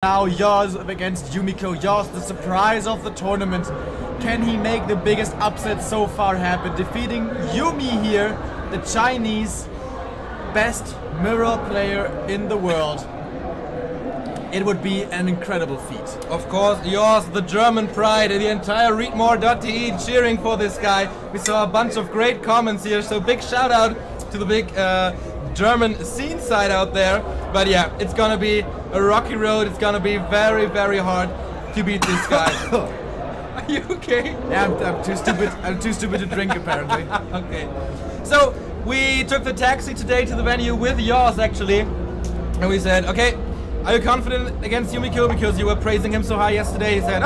Now Yaws against Yumiko. Yaws, the surprise of the tournament. Can he make the biggest upset so far happen? Defeating Yumi here, the Chinese best mirror player in the world. It would be an incredible feat. Of course, Yaws, the German pride, the entire readmore.de cheering for this guy. We saw a bunch of great comments here, so big shout out to the big German scene side out there. But yeah, it's gonna be a rocky road. It's gonna be very, very hard to beat this guy. Are you okay? Yeah, I'm too stupid. I'm too stupid to drink apparently. Okay. So we took the taxi today to the venue with Yaws actually, and we said, okay, are you confident against Yumiko because you were praising him so high yesterday? He said,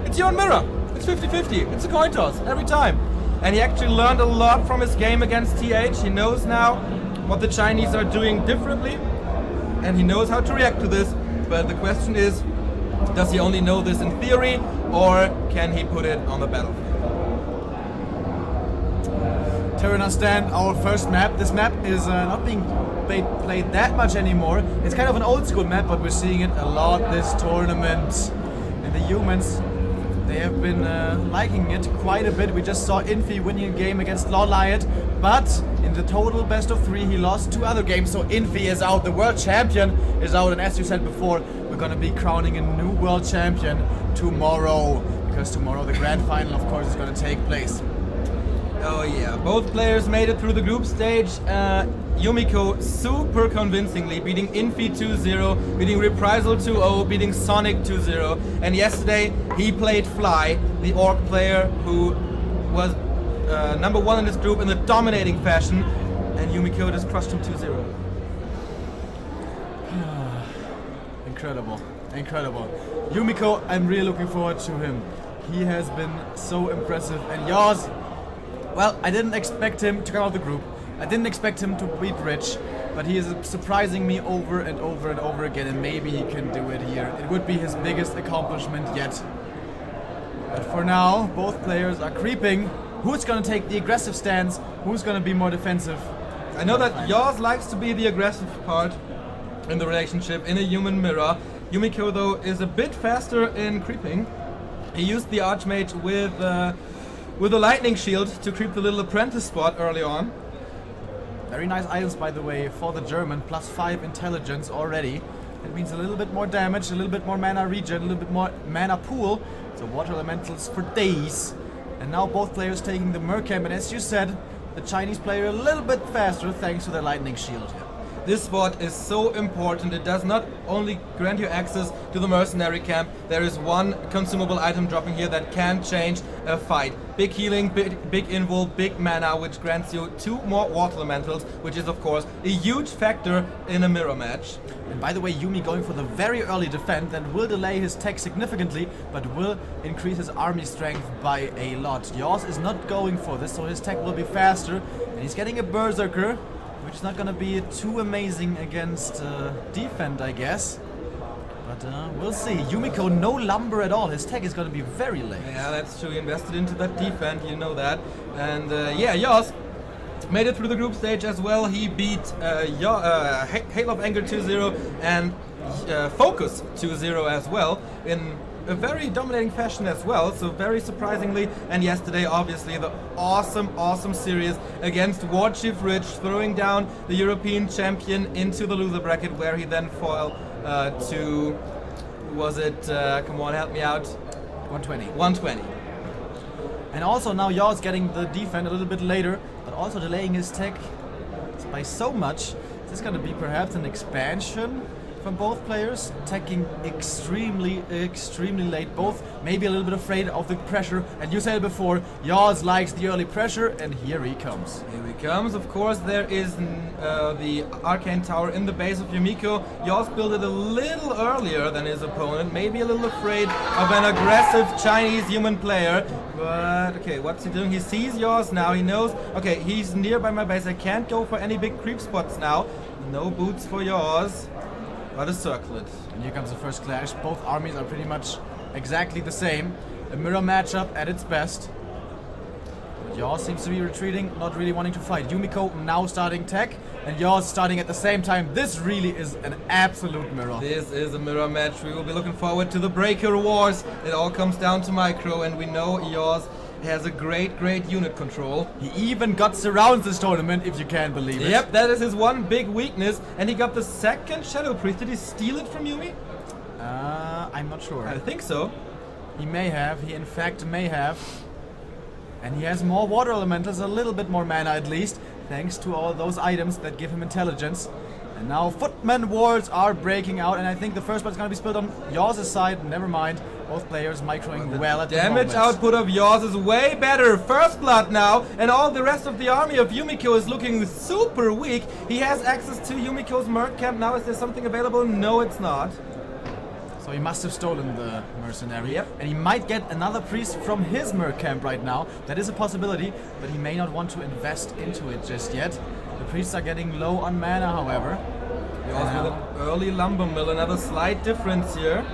it's your mirror. It's 50-50. It's a coin toss every time. And he actually learned a lot from his game against TH. He knows now what the Chinese are doing differently, and he knows how to react to this. But the question is, does he only know this in theory, or can he put it on the battlefield? To understand our first map. This map is not being played that much anymore. It's kind of an old school map, but we're seeing it a lot this tournament. And the humans, they have been liking it quite a bit. We just saw Infi winning a game against Lawliot, but in the total best of 3 he lost 2 other games, so Infi is out, the world champion is out, and as you said before, we're gonna be crowning a new world champion tomorrow, because tomorrow the grand final of course is gonna take place. Oh yeah, both players made it through the group stage. Yumiko super convincingly beating Infi 2-0, beating Reprisal 2-0, beating Sonic 2-0, and yesterday he played Fly, the orc player who was number 1 in this group in a dominating fashion, and Yumiko just crushed him 2-0. Incredible, incredible. Yumiko, I'm really looking forward to him. He has been so impressive, and Yaws, well, I didn't expect him to come out of the group. I didn't expect him to beat Rich, but he is surprising me over and over and over again, and maybe he can do it here. It would be his biggest accomplishment yet. But for now, both players are creeping. Who's gonna take the aggressive stance? Who's gonna be more defensive? I know that Yaws likes to be the aggressive part in the relationship in a human mirror. Yumiko though is a bit faster in creeping. He used the Archmage with a lightning shield to creep the little apprentice spot early on. Very nice items, by the way, for the German. +5 intelligence already. That means a little bit more damage, a little bit more mana regen, a little bit more mana pool. So water elementals for days. And now both players taking the Mercamp, and as you said, the Chinese player a little bit faster thanks to their lightning shield here. This spot is so important. It does not only grant you access to the mercenary camp, there is one consumable item dropping here that can change a fight. Big healing, big invul, big mana, which grants you 2 more water elementals, which is of course a huge factor in a mirror match. And by the way, Yumi going for the very early defense that will delay his tech significantly, but will increase his army strength by a lot. Yaws is not going for this, so his tech will be faster, and he's getting a Berserker, which is not gonna be too amazing against defend, I guess. But we'll see. Yumiko, no lumber at all. His tech is gonna be very late. Yeah, that's true. He invested into that defend, you know that. And yeah, Yaws made it through the group stage as well. He beat Hail of Anger 2-0 and Focus 2-0 as well in a very dominating fashion as well, so very surprisingly. And yesterday, obviously, the awesome series against War Chief Rich, throwing down the European champion into the loser bracket, where he then fell to, was it, come on, help me out, 120. 120. And also now Yaws getting the defense a little bit later, but also delaying his tech by so much. Is this gonna be perhaps an expansion from both players, attacking extremely late, both maybe a little bit afraid of the pressure, and you said it before, Yaws likes the early pressure, and here he comes. Here he comes. Of course, there is the Arcane Tower in the base of Yumiko. Yaws built it a little earlier than his opponent, maybe a little afraid of an aggressive Chinese human player, but okay, what's he doing? He sees Yaws now, he knows, okay, he's nearby my base, I can't go for any big creep spots now. No boots for Yaws. But a circlet. And here comes the first clash. Both armies are pretty much exactly the same. A mirror matchup at its best. But Yaws seems to be retreating, not really wanting to fight. Yumiko now starting tech, and Yaws starting at the same time. This really is an absolute mirror. This is a mirror match. We will be looking forward to the Breaker Wars. It all comes down to micro, and we know Yaws has a great unit control. He even got surrounds this tournament, if you can believe it. Yep, that is his one big weakness, and he got the second Shadow Priest. Did he steal it from Yumi? I'm not sure. I think so. He may have. He in fact may have. And he has more water elementals, a little bit more mana at least, thanks to all those items that give him intelligence. And now Footman wards are breaking out, and I think the first blood is going to be spilled on Yaws' side. Never mind. Both players microing well at the moment. Damage output of Yaws is way better. First blood now, and all the rest of the army of Yumiko is looking super weak. He has access to Yumiko's Merc Camp now. Is there something available? No, it's not. So he must have stolen the mercenary. Yep. And he might get another priest from his Merc Camp right now. That is a possibility, but he may not want to invest into it just yet. The priests are getting low on mana, however. Yaws with an early lumber mill, another slight difference here.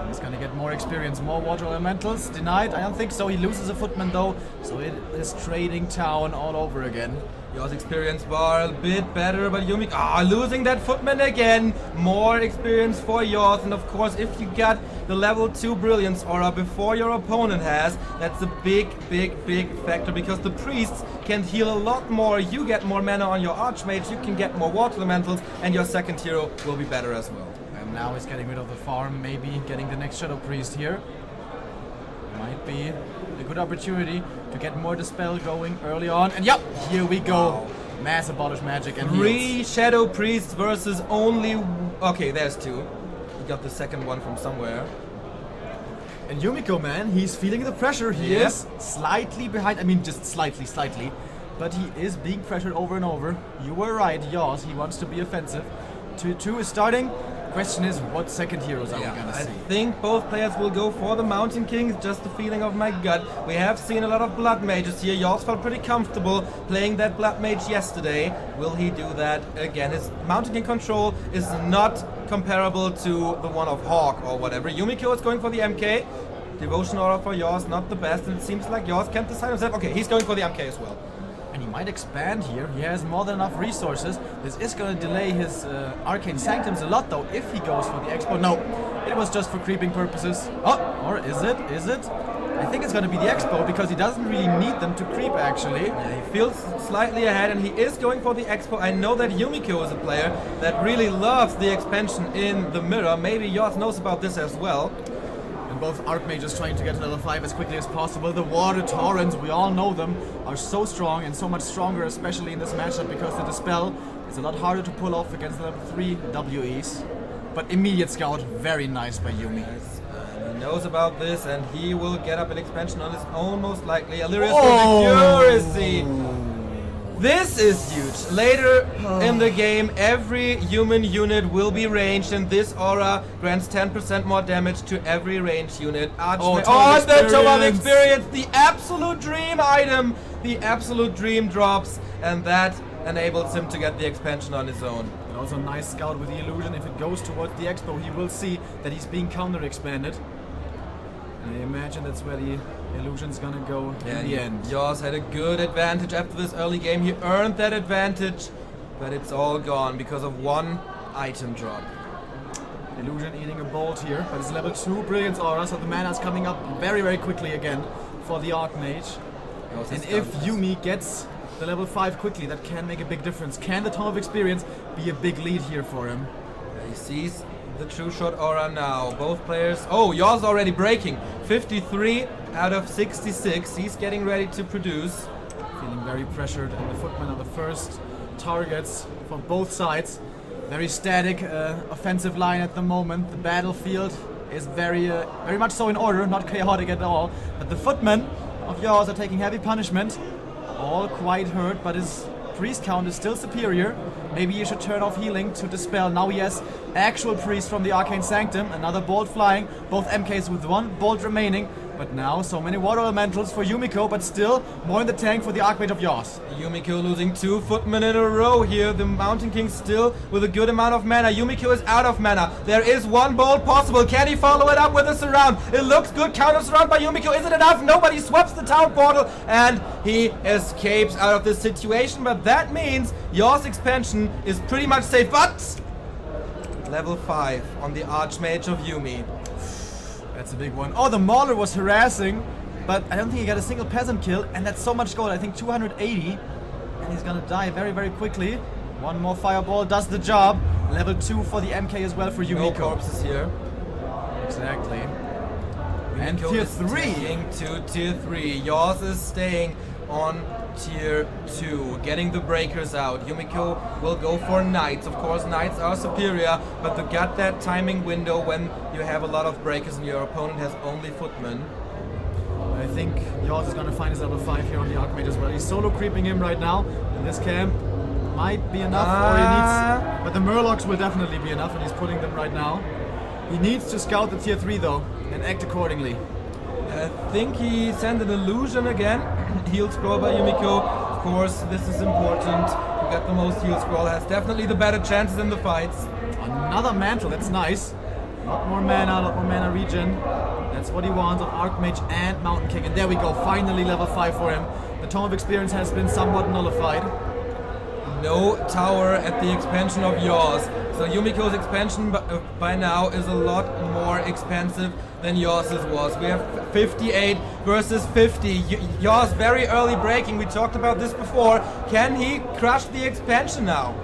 He's gonna get more experience, more water elementals. Denied? I don't think so. He loses a footman though, so it is trading town all over again. Yaws' experience bar a bit better, but Yumiko losing that footman again. More experience for Yaws, and of course if you got the level 2 Brilliance Aura before your opponent has, that's a big factor, because the priests can heal a lot more. You get more mana on your Archmage, you can get more water elementals, and your second hero will be better as well. And now he's getting rid of the farm, maybe getting the next Shadow Priest here. Might be a good opportunity to get more Dispel going early on. And yep, here we go. Wow. Mass Abolish Magic and 3 Shadow Priests versus only... Okay, there's 2. He got the second one from somewhere. And Yumiko, man, he's feeling the pressure. He is slightly behind. I mean, just slightly. But he is being pressured over and over. You were right, Yaws. He wants to be offensive. 2-2 is starting. Question is, what second heroes are we gonna see? I think both players will go for the Mountain Kings, just the feeling of my gut. We have seen a lot of Blood Mages here. Yaws felt pretty comfortable playing that Blood Mage yesterday. Will he do that again? His Mountain King control is not comparable to the one of Hawk or whatever. Yumiko is going for the MK. Devotion Aura for Yaws, not the best, and it seems like Yaws can't decide himself. Okay, he's going for the MK as well. And he might expand here. He has more than enough resources. This is going to delay his Arcane Sanctums a lot, though, if he goes for the Expo. No, it was just for creeping purposes. Oh, or is it? Is it? I think it's going to be the Expo, because he doesn't really need them to creep, actually. Yeah, he feels slightly ahead, and he is going for the Expo. I know that Yumiko is a player that really loves the expansion in the mirror. Maybe Yaws knows about this as well. Both Archmages trying to get to level 5 as quickly as possible. The Water Torrents, we all know them, are so strong and so much stronger, especially in this matchup, because the Dispel is a lot harder to pull off against level 3 WEs. But Immediate Scout, very nice by Yumi. Yes, he knows about this, and he will get up an expansion on his own, most likely. Illyria's Accuracy! This is huge. Later in the game, every human unit will be ranged, and this aura grants 10% more damage to every ranged unit. The Tome of Experience, the absolute dream item. The absolute dream drops, and that enables him to get the expansion on his own. And also nice scout with the illusion. If it goes towards the Expo, he will see that he's being counter-expanded. I imagine that's where the illusion's gonna go in the end. Yaws had a good advantage after this early game. He earned that advantage, but it's all gone because of one item drop. Illusion eating a bolt here, but it's level 2 Brilliance Aura, so the mana's coming up very quickly again for the Archmage. And if Yumi gets the level 5 quickly, that can make a big difference. Can the Tome of Experience be a big lead here for him? He sees the True Shot Aura now. Both players... Oh, Yaws already breaking. 53 out of 66. He's getting ready to produce. Feeling very pressured, and the Footmen are the first targets for both sides. Very static offensive line at the moment. The battlefield is very much so in order, not chaotic at all. But the Footmen of Yaws are taking heavy punishment. All quite hurt, but his priest count is still superior. Maybe he should turn off healing to dispel. Now he has actual priest from the Arcane Sanctum. Another bolt flying. Both MKs with one bolt remaining. But now, so many water elementals for Yumiko, but still more in the tank for the Archmage of Yaws. Yumiko losing 2 footmen in a row here. The Mountain King still with a good amount of mana. Yumiko is out of mana. There is one bolt possible. Can he follow it up with a surround? It looks good. Counter surround by Yumiko. Is it enough? Nobody swaps the town portal and he escapes out of this situation. But that means Yaws expansion is pretty much safe. But level 5 on the Archmage of Yumi. That's a big one. Oh, the Mauler was harassing, but I don't think he got a single peasant kill, and that's so much gold. I think 280, and he's gonna die very, very quickly. One more fireball does the job. Level 2 for the MK as well for Yumiko. No corpses here. Exactly. And Yumiko tier 3. To tier 3. Yaws is staying on tier 2, getting the breakers out. Yumiko will go for knights. Of course, knights are superior, but you got that timing window when you have a lot of breakers and your opponent has only footmen. I think Yaws is gonna find his level 5 here on the Archmage as well. He's solo creeping him right now in this camp. Might be enough, or he needs... But the Murlocs will definitely be enough, and he's putting them right now. He needs to scout the tier 3 though, and act accordingly. I think he sent an illusion again. Heal scroll by Yumiko. Of course, this is important. Who got the most heal scroll has definitely the better chances in the fights. Another mantle, that's nice. A lot more mana regen. That's what he wants on Archmage and Mountain King. And there we go, finally level 5 for him. The Tome of Experience has been somewhat nullified. No tower at the expansion of Yaws. So Yumiko's expansion by now is a lot more expensive than Yaws's was. We have 58 versus 50. Yaws very early breaking. We talked about this before. Can he crush the expansion now?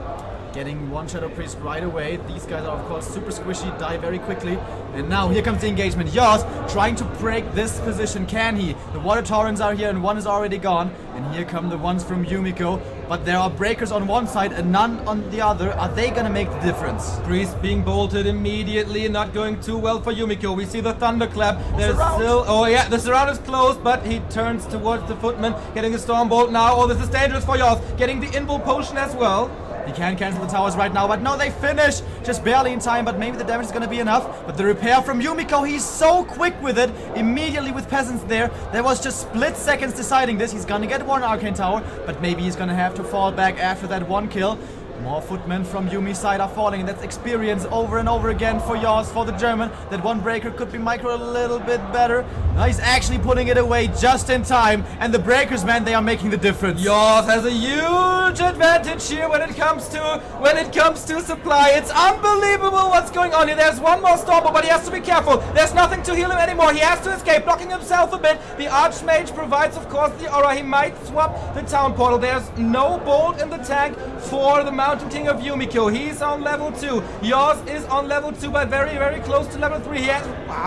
Getting one Shadow Priest right away. These guys are of course super squishy, die very quickly. And now here comes the engagement. Yaws trying to break this position. Can he? The Water Torrents are here and one is already gone. And here come the ones from Yumiko. But there are breakers on one side and none on the other. Are they gonna make the difference? Priest being bolted immediately, not going too well for Yumiko. We see the thunderclap. There's still... Oh yeah, the surround is closed, but he turns towards the footman, getting the storm bolt now. Oh, this is dangerous for Yaws. Getting the invul potion as well. He can cancel the towers right now, but no, they finish! Just barely in time, but maybe the damage is gonna be enough. But the repair from Yumiko, he's so quick with it. Immediately with peasants there. There was just split seconds deciding this. He's gonna get one arcane tower, but maybe he's gonna have to fall back after that one kill. More footmen from Yumi's side are falling, and that's experience over and over again for Yaws, for the German. That one breaker could be micro a little bit better. Now he's actually putting it away just in time, and the breakers, man, they are making the difference. Yaws has a huge advantage here when it comes to supply. It's unbelievable what's going on here. There's one more storm, but he has to be careful. There's nothing to heal him anymore. He has to escape, blocking himself a bit. The Archmage provides, of course, the aura. He might swap the town portal. There's no bolt in the tank for the Mountain King of Yumiko. He's on level 2. Yaws is on level 2, but very, very close to level 3. He has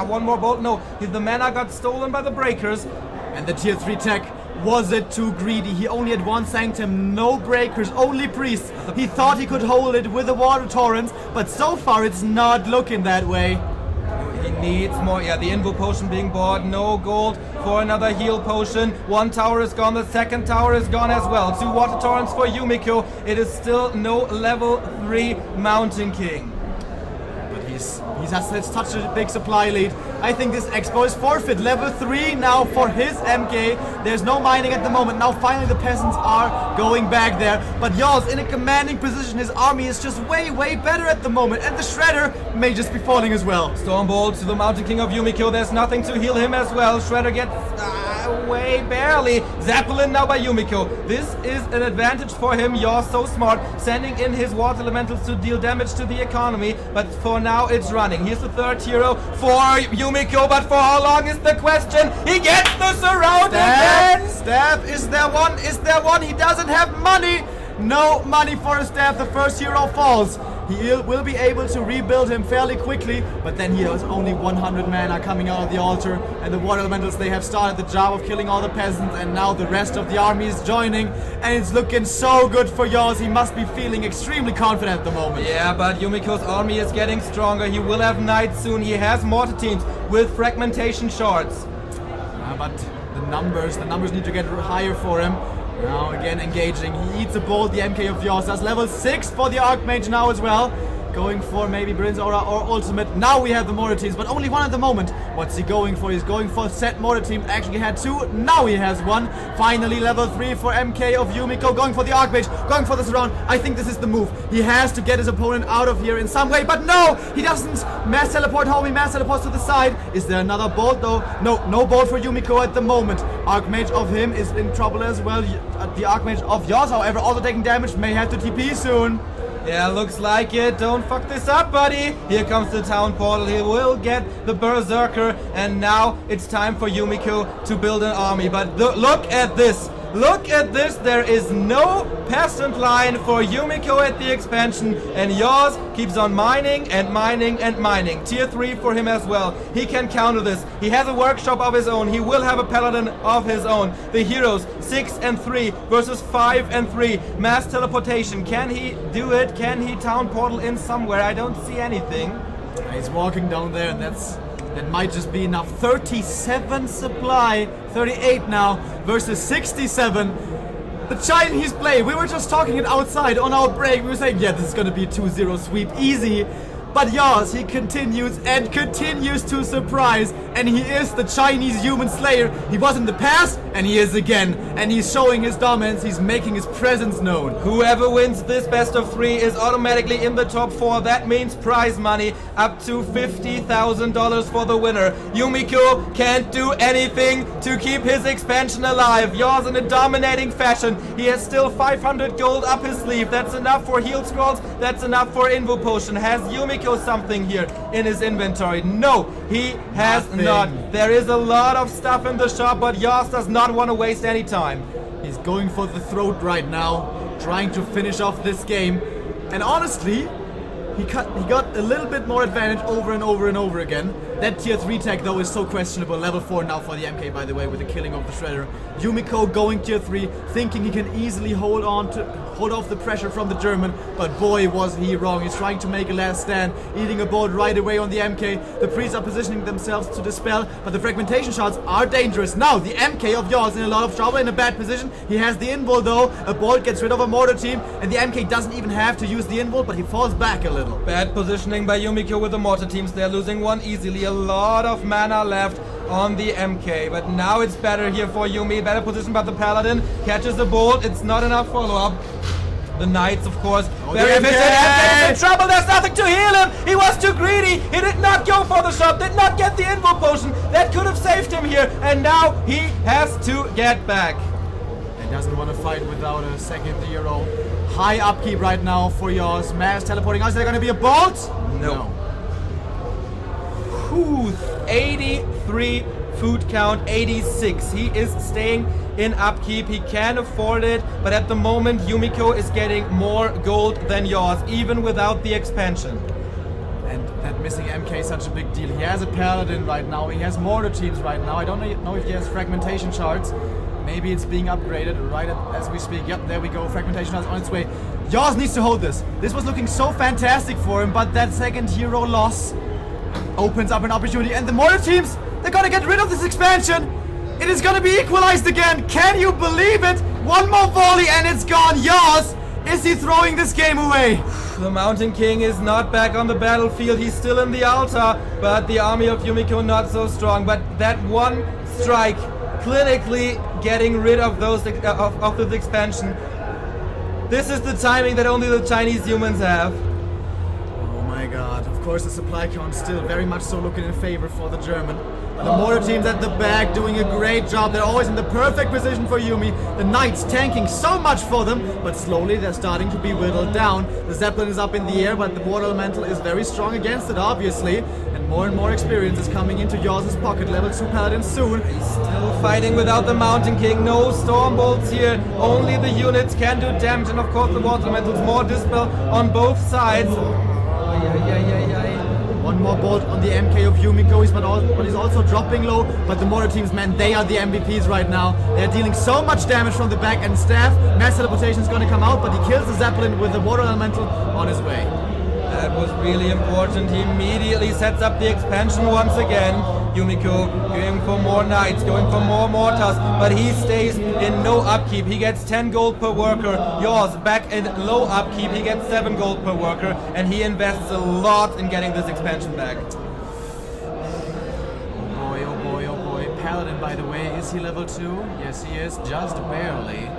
one more bolt. No, the mana got stolen by the breakers. And the tier 3 tech, was it too greedy? He only had one Sanctum, no breakers, only priests. He thought he could hold it with the water torrents, but so far it's not looking that way. He needs more. Yeah, the invul potion being bought. No gold for another heal potion. One tower is gone. The second tower is gone as well. 2 water torrents for Yumiko. It is still no level 3 Mountain King. But he has such a big supply lead. I think this Expo is forfeit. Level 3 now for his MK. There's no mining at the moment. Now finally the peasants are going back there. But Yaws in a commanding position. His army is just way, way better at the moment. And the Shredder may just be falling as well. Stormbolt to the Mountain King of Yumiko. There's nothing to heal him as well. Shredder gets away barely. Zeppelin now by Yumiko. This is an advantage for him. Yaws so smart. Sending in his water elementals to deal damage to the economy. But for now it's running. Here's the third hero for Yumiko, but for how long is the question? He gets the surround again! Staff, is there one? Is there one? He doesn't have money! No money for a staff. The first hero falls. He will be able to rebuild him fairly quickly, but then he has only 100 mana coming out of the altar, and the water elementals, they have started the job of killing all the peasants, and now the rest of the army is joining, and it's looking so good for Yaws. He must be feeling extremely confident at the moment. Yeah, but Yumiko's army is getting stronger. He will have knights soon. He has mortar teams with fragmentation shards. But the numbers need to get higher for him. Now again engaging. He eats a bolt. The MK of Yaws. That's level 6 for the Archmage now as well. Going for maybe Brilliance Aura or Ultimate. Now we have the Mortar Teams, but only one at the moment. What's he going for? He's going for set Mortar Team. Actually had two. Now he has one. Finally level 3 for MK of Yumiko. Going for the Archmage. Going for the surround. I think this is the move. He has to get his opponent out of here in some way. But no! He doesn't mass teleport home. He mass teleports to the side. Is there another bolt though? No. No bolt for Yumiko at the moment. Archmage of him is in trouble as well. The Archmage of Yaws, however, also taking damage. May have to TP soon. Yeah, looks like it. Don't fuck this up, buddy. Here comes the town portal. He will get the Berserker. And now it's time for Yumiko to build an army. But look at this. Look at this. There is no peasant line for Yumiko at the expansion. And Yaws keeps on mining and mining and mining. Tier 3 for him as well. He can counter this. He has a workshop of his own. He will have a paladin of his own. The heroes 6 and 3 versus 5 and 3. Mass teleportation. Can he do it? Can he town portal in somewhere? I don't see anything. He's walking down there, and that might just be enough. 37 supply, 38 now versus 67. The Chinese play, we were just talking it outside on our break. We were saying, yeah, this is gonna be a 2-0 sweep, easy. But Yaws, he continues and continues to surprise. And he is the Chinese human slayer. He was in the past, and he is again. And he's showing his dominance, he's making his presence known. Whoever wins this best of 3 is automatically in the top 4. That means prize money up to $50,000 for the winner. Yumiko can't do anything to keep his expansion alive. Yaws in a dominating fashion. He has still 500 gold up his sleeve. That's enough for heal scrolls. That's enough for invo potion. Has Yumiko something here in his inventory? No, he has not. There is a lot of stuff in the shop, but Yaws does not want to waste any time. He's going for the throat right now, trying to finish off this game. And honestly, he got a little bit more advantage over and over and over again. That tier 3 tech though is so questionable. Level 4 now for the MK, by the way, with the killing of the Shredder. Yumiko going tier 3, thinking he can easily hold off the pressure from the German, but boy was he wrong. He's trying to make a last stand, eating a bolt right away on the MK. The priests are positioning themselves to dispel, but the fragmentation shots are dangerous. Now the MK of Yaws in a lot of trouble, in a bad position. He has the invul though. A bolt gets rid of a mortar team, and the MK doesn't even have to use the invul, but he falls back a little. Bad positioning by Yumiko with the mortar teams. They're losing one easily. A lot of mana left on the MK, but now it's better here for Yumi. Better position by the Paladin. Catches the bolt. It's not enough follow-up. The Knights, of course, very efficient. MK is in trouble. There's nothing to heal him. He was too greedy. He did not go for the shot. Did not get the invo potion. That could have saved him here. And now he has to get back. He doesn't want to fight without a second hero. High upkeep right now for Yaws. Mass teleporting out. Is there going to be a bolt? No. 83 food count, 86. He is staying in upkeep. He can afford it, but at the moment Yumiko is getting more gold than Yaws, even without the expansion. And that missing MK is such a big deal. He has a Paladin right now. He has mortar teams right now. I don't know if he has fragmentation shards. Maybe it's being upgraded right as we speak. Yep, there we go. Fragmentation shards on its way. Yaws needs to hold this. This was looking so fantastic for him, but that second hero loss opens up an opportunity, and the mortar teams, they're gonna get rid of this expansion. It is gonna be equalized again. Can you believe it? One more volley and it's gone. Yaws, is he throwing this game away? The Mountain King is not back on the battlefield. He's still in the altar, but the army of Yumiko not so strong. But that one strike, clinically getting rid of those of this expansion. This is the timing that only the Chinese humans have. Oh my god. Of course the supply count still very much so looking in favor for the German. The mortar teams at the back doing a great job. They're always in the perfect position for Yumi. The Knights tanking so much for them, but slowly they're starting to be whittled down. The Zeppelin is up in the air, but the Water Elemental is very strong against it, obviously. And more experience is coming into Yaws' pocket. Level 2 Paladin soon. He's still fighting without the Mountain King. No Storm Bolts here. Only the units can do damage, and of course the Water Elementals. More Dispel on both sides. One more bolt on the MK of Yumiko, but he's also dropping low. But the mortar teams, man, they are the MVPs right now. They're dealing so much damage from the back and staff. Mass teleportation is going to come out, but he kills the Zeppelin with the Water Elemental on his way. That was really important. He immediately sets up the expansion once again. Yumiko going for more knights, going for more mortars, but he stays in no upkeep. He gets 10 gold per worker. Yaws back in low upkeep. He gets 7 gold per worker, and he invests a lot in getting this expansion back. Oh boy, oh boy. Paladin, by the way, is he level 2? Yes, he is, just barely.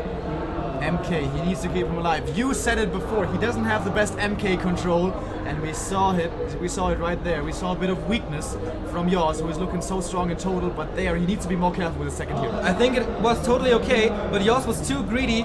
MK, he needs to keep him alive. You said it before, he doesn't have the best MK control, and we saw it right there. We saw a bit of weakness from Yaws, who is looking so strong in total, but there, he needs to be more careful with his second hero. I think it was totally okay, but Yaws was too greedy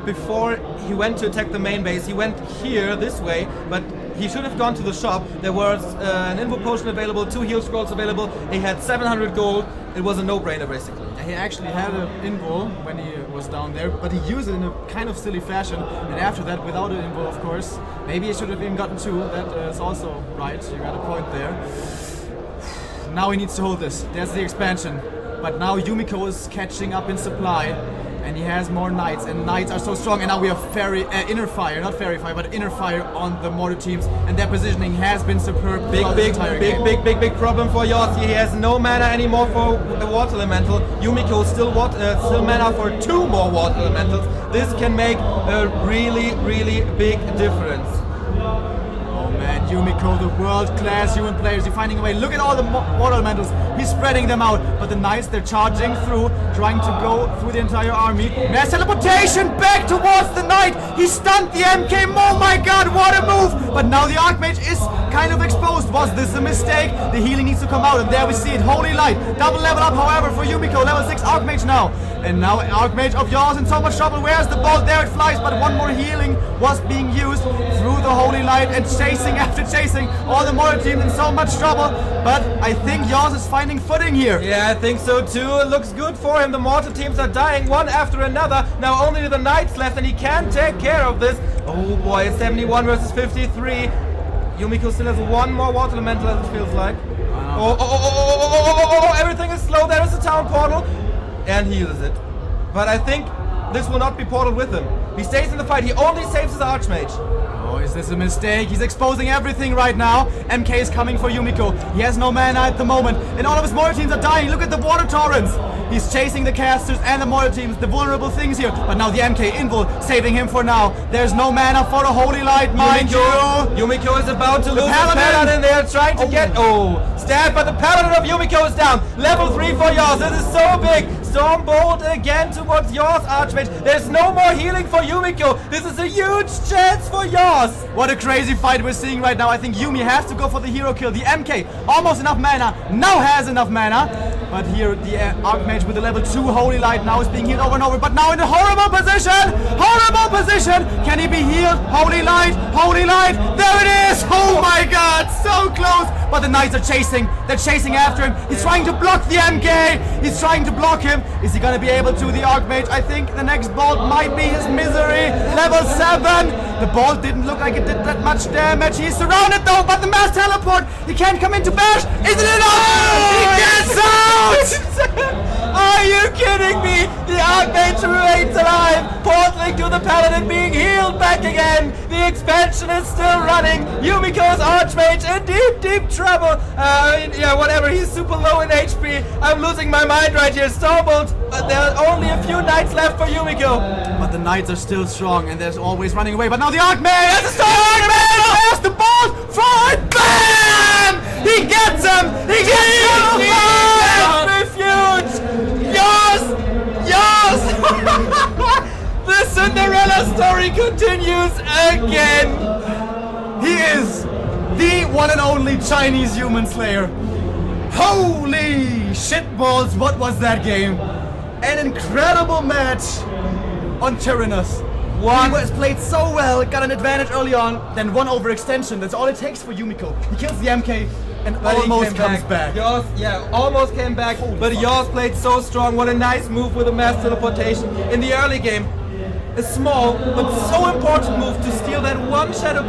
before he went to attack the main base. He went here, this way, but he should have gone to the shop. There was an invo potion available, 2 heal scrolls available. He had 700 gold. It was a no-brainer, basically. He actually had an invo when he was down there, but he used it in a kind of silly fashion. And after that, without an invo, of course, maybe he should have even gotten 2. That is also right. You got a point there. Now he needs to hold this. There's the expansion. But now Yumiko is catching up in supply. And he has more knights, and knights are so strong. And now we have inner fire, not fairy fire, but inner fire on the mortar teams, and their positioning has been superb. Big problem for Yaws. He has no mana anymore for the water elemental. Yumiko still mana for 2 more water elementals. This can make a really big difference. Man, Yumiko, the world-class human players, he's finding a way. Look at all the water elementals. He's spreading them out, but the knights, they're charging through, trying to go through the entire army. Mass teleportation back towards the knight. He stunned the MK. Oh my god, what a move! But now the Archmage is kind of exposed. Was this a mistake? The healing needs to come out, and there we see it. Holy Light. Double level up, however, for Yumiko. Level 6 Archmage now. And now Archmage of Yaws in so much trouble. Where's the bolt? There it flies, but one more healing was being used through the Holy Light, and chasing after chasing. All the mortar teams in so much trouble, but I think Yaws is finding footing here. Yeah, I think so too. It looks good for him. The mortar teams are dying one after another. Now only the knights left, and he can take care of this. Oh boy, it's 71 versus 53. Yumiko still has 1 more water elemental, as it feels like. Oh, everything is slow. There is a town portal. And he uses it. But I think this will not be portaled with him. He stays in the fight. He only saves his Archmage. Oh, is this a mistake? He's exposing everything right now. MK is coming for Yumiko. He has no mana at the moment, and all of his mortar teams are dying. Look at the water torrents. He's chasing the casters and the mortar teams, the vulnerable things here. But now the MK Invul saving him for now. There's no mana for a Holy Light, mind you. Yumiko is about to lose the Paladin. They are trying to get... Oh, stabbed, but the Paladin of Yumiko is down. Level 3 for Yaws. This is so big. Stormbolt again towards Yaws Archmage. There's no more healing for Yumiko. This is a huge chance for Yaws. What a crazy fight we're seeing right now. I think Yumi has to go for the hero kill. The MK, almost enough mana, now has enough mana. But here the Archmage with the level 2 Holy Light now is being healed over and over. But now in a horrible position. Horrible position. Can he be healed? Holy Light. Holy Light. There it is. Oh my god. So close. But the knights are chasing. They're chasing after him. He's trying to block the MK. He's trying to block him. Is he going to be able to? The Archmage, I think the next bolt might be his misery. Level 7. The bolt didn't look like it did that much damage. He's surrounded though, but the mass teleport. He can't come into bash. Isn't it enough? He gets out! Are you kidding me? The Archmage remains alive. Portaling to the Paladin, being healed back again. The expansion is still running. Yumiko's Archmage in deep trouble. Yeah, whatever. He's super low in HP. I'm losing my mind right here. Stormbolt. There are only a few knights left for Yumiko. But the knights are still strong, and there's always running away. But now the Archmage has a storm. Archmage has the bolt. Forward. Bam! He gets him. He gets him. Refuge! Yaws! Yaws! The Cinderella story continues again! He is the one and only Chinese human slayer. Holy shitballs, what was that game? An incredible match on Tyrannus. He was played so well, got an advantage early on, then one overextension. That's all it takes for Yumiko. He kills the MK and almost comes back. Yaws, yeah, almost came back, but Yaws played so strong. What a nice move with a mass teleportation in the early game. A small but so important move to steal that one shadow.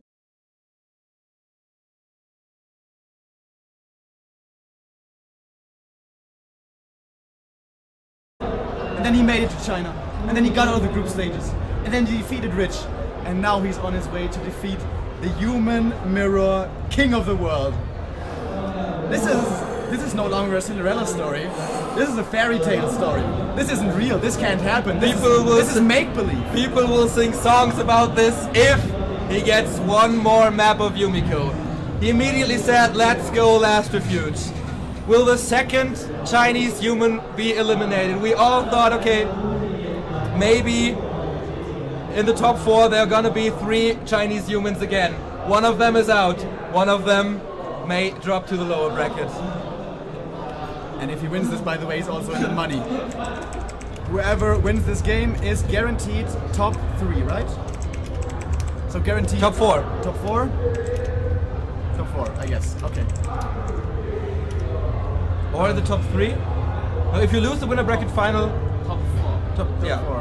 And then he made it to China. And then he got out of the group stages. And then he defeated Rich. And now he's on his way to defeat the human mirror king of the world. This is this is no longer a Cinderella story. This is a fairy tale story. This isn't real. This can't happen. This is make-believe. People will sing songs about this if he gets one more map of Yumiko. He immediately said, let's go last refuge. Will the second Chinese human be eliminated? We all thought, okay, maybe in the top 4 there are gonna be 3 Chinese humans again. One of them is out. One of them may drop to the lower bracket. And if he wins this, by the way, he's also in the money. Whoever wins this game is guaranteed top 3, right? So guaranteed... Top 4. Top 4? Top 4, I guess. Okay. Or the top 3? No, if you lose the winner bracket final... Top 4. Yeah. 4.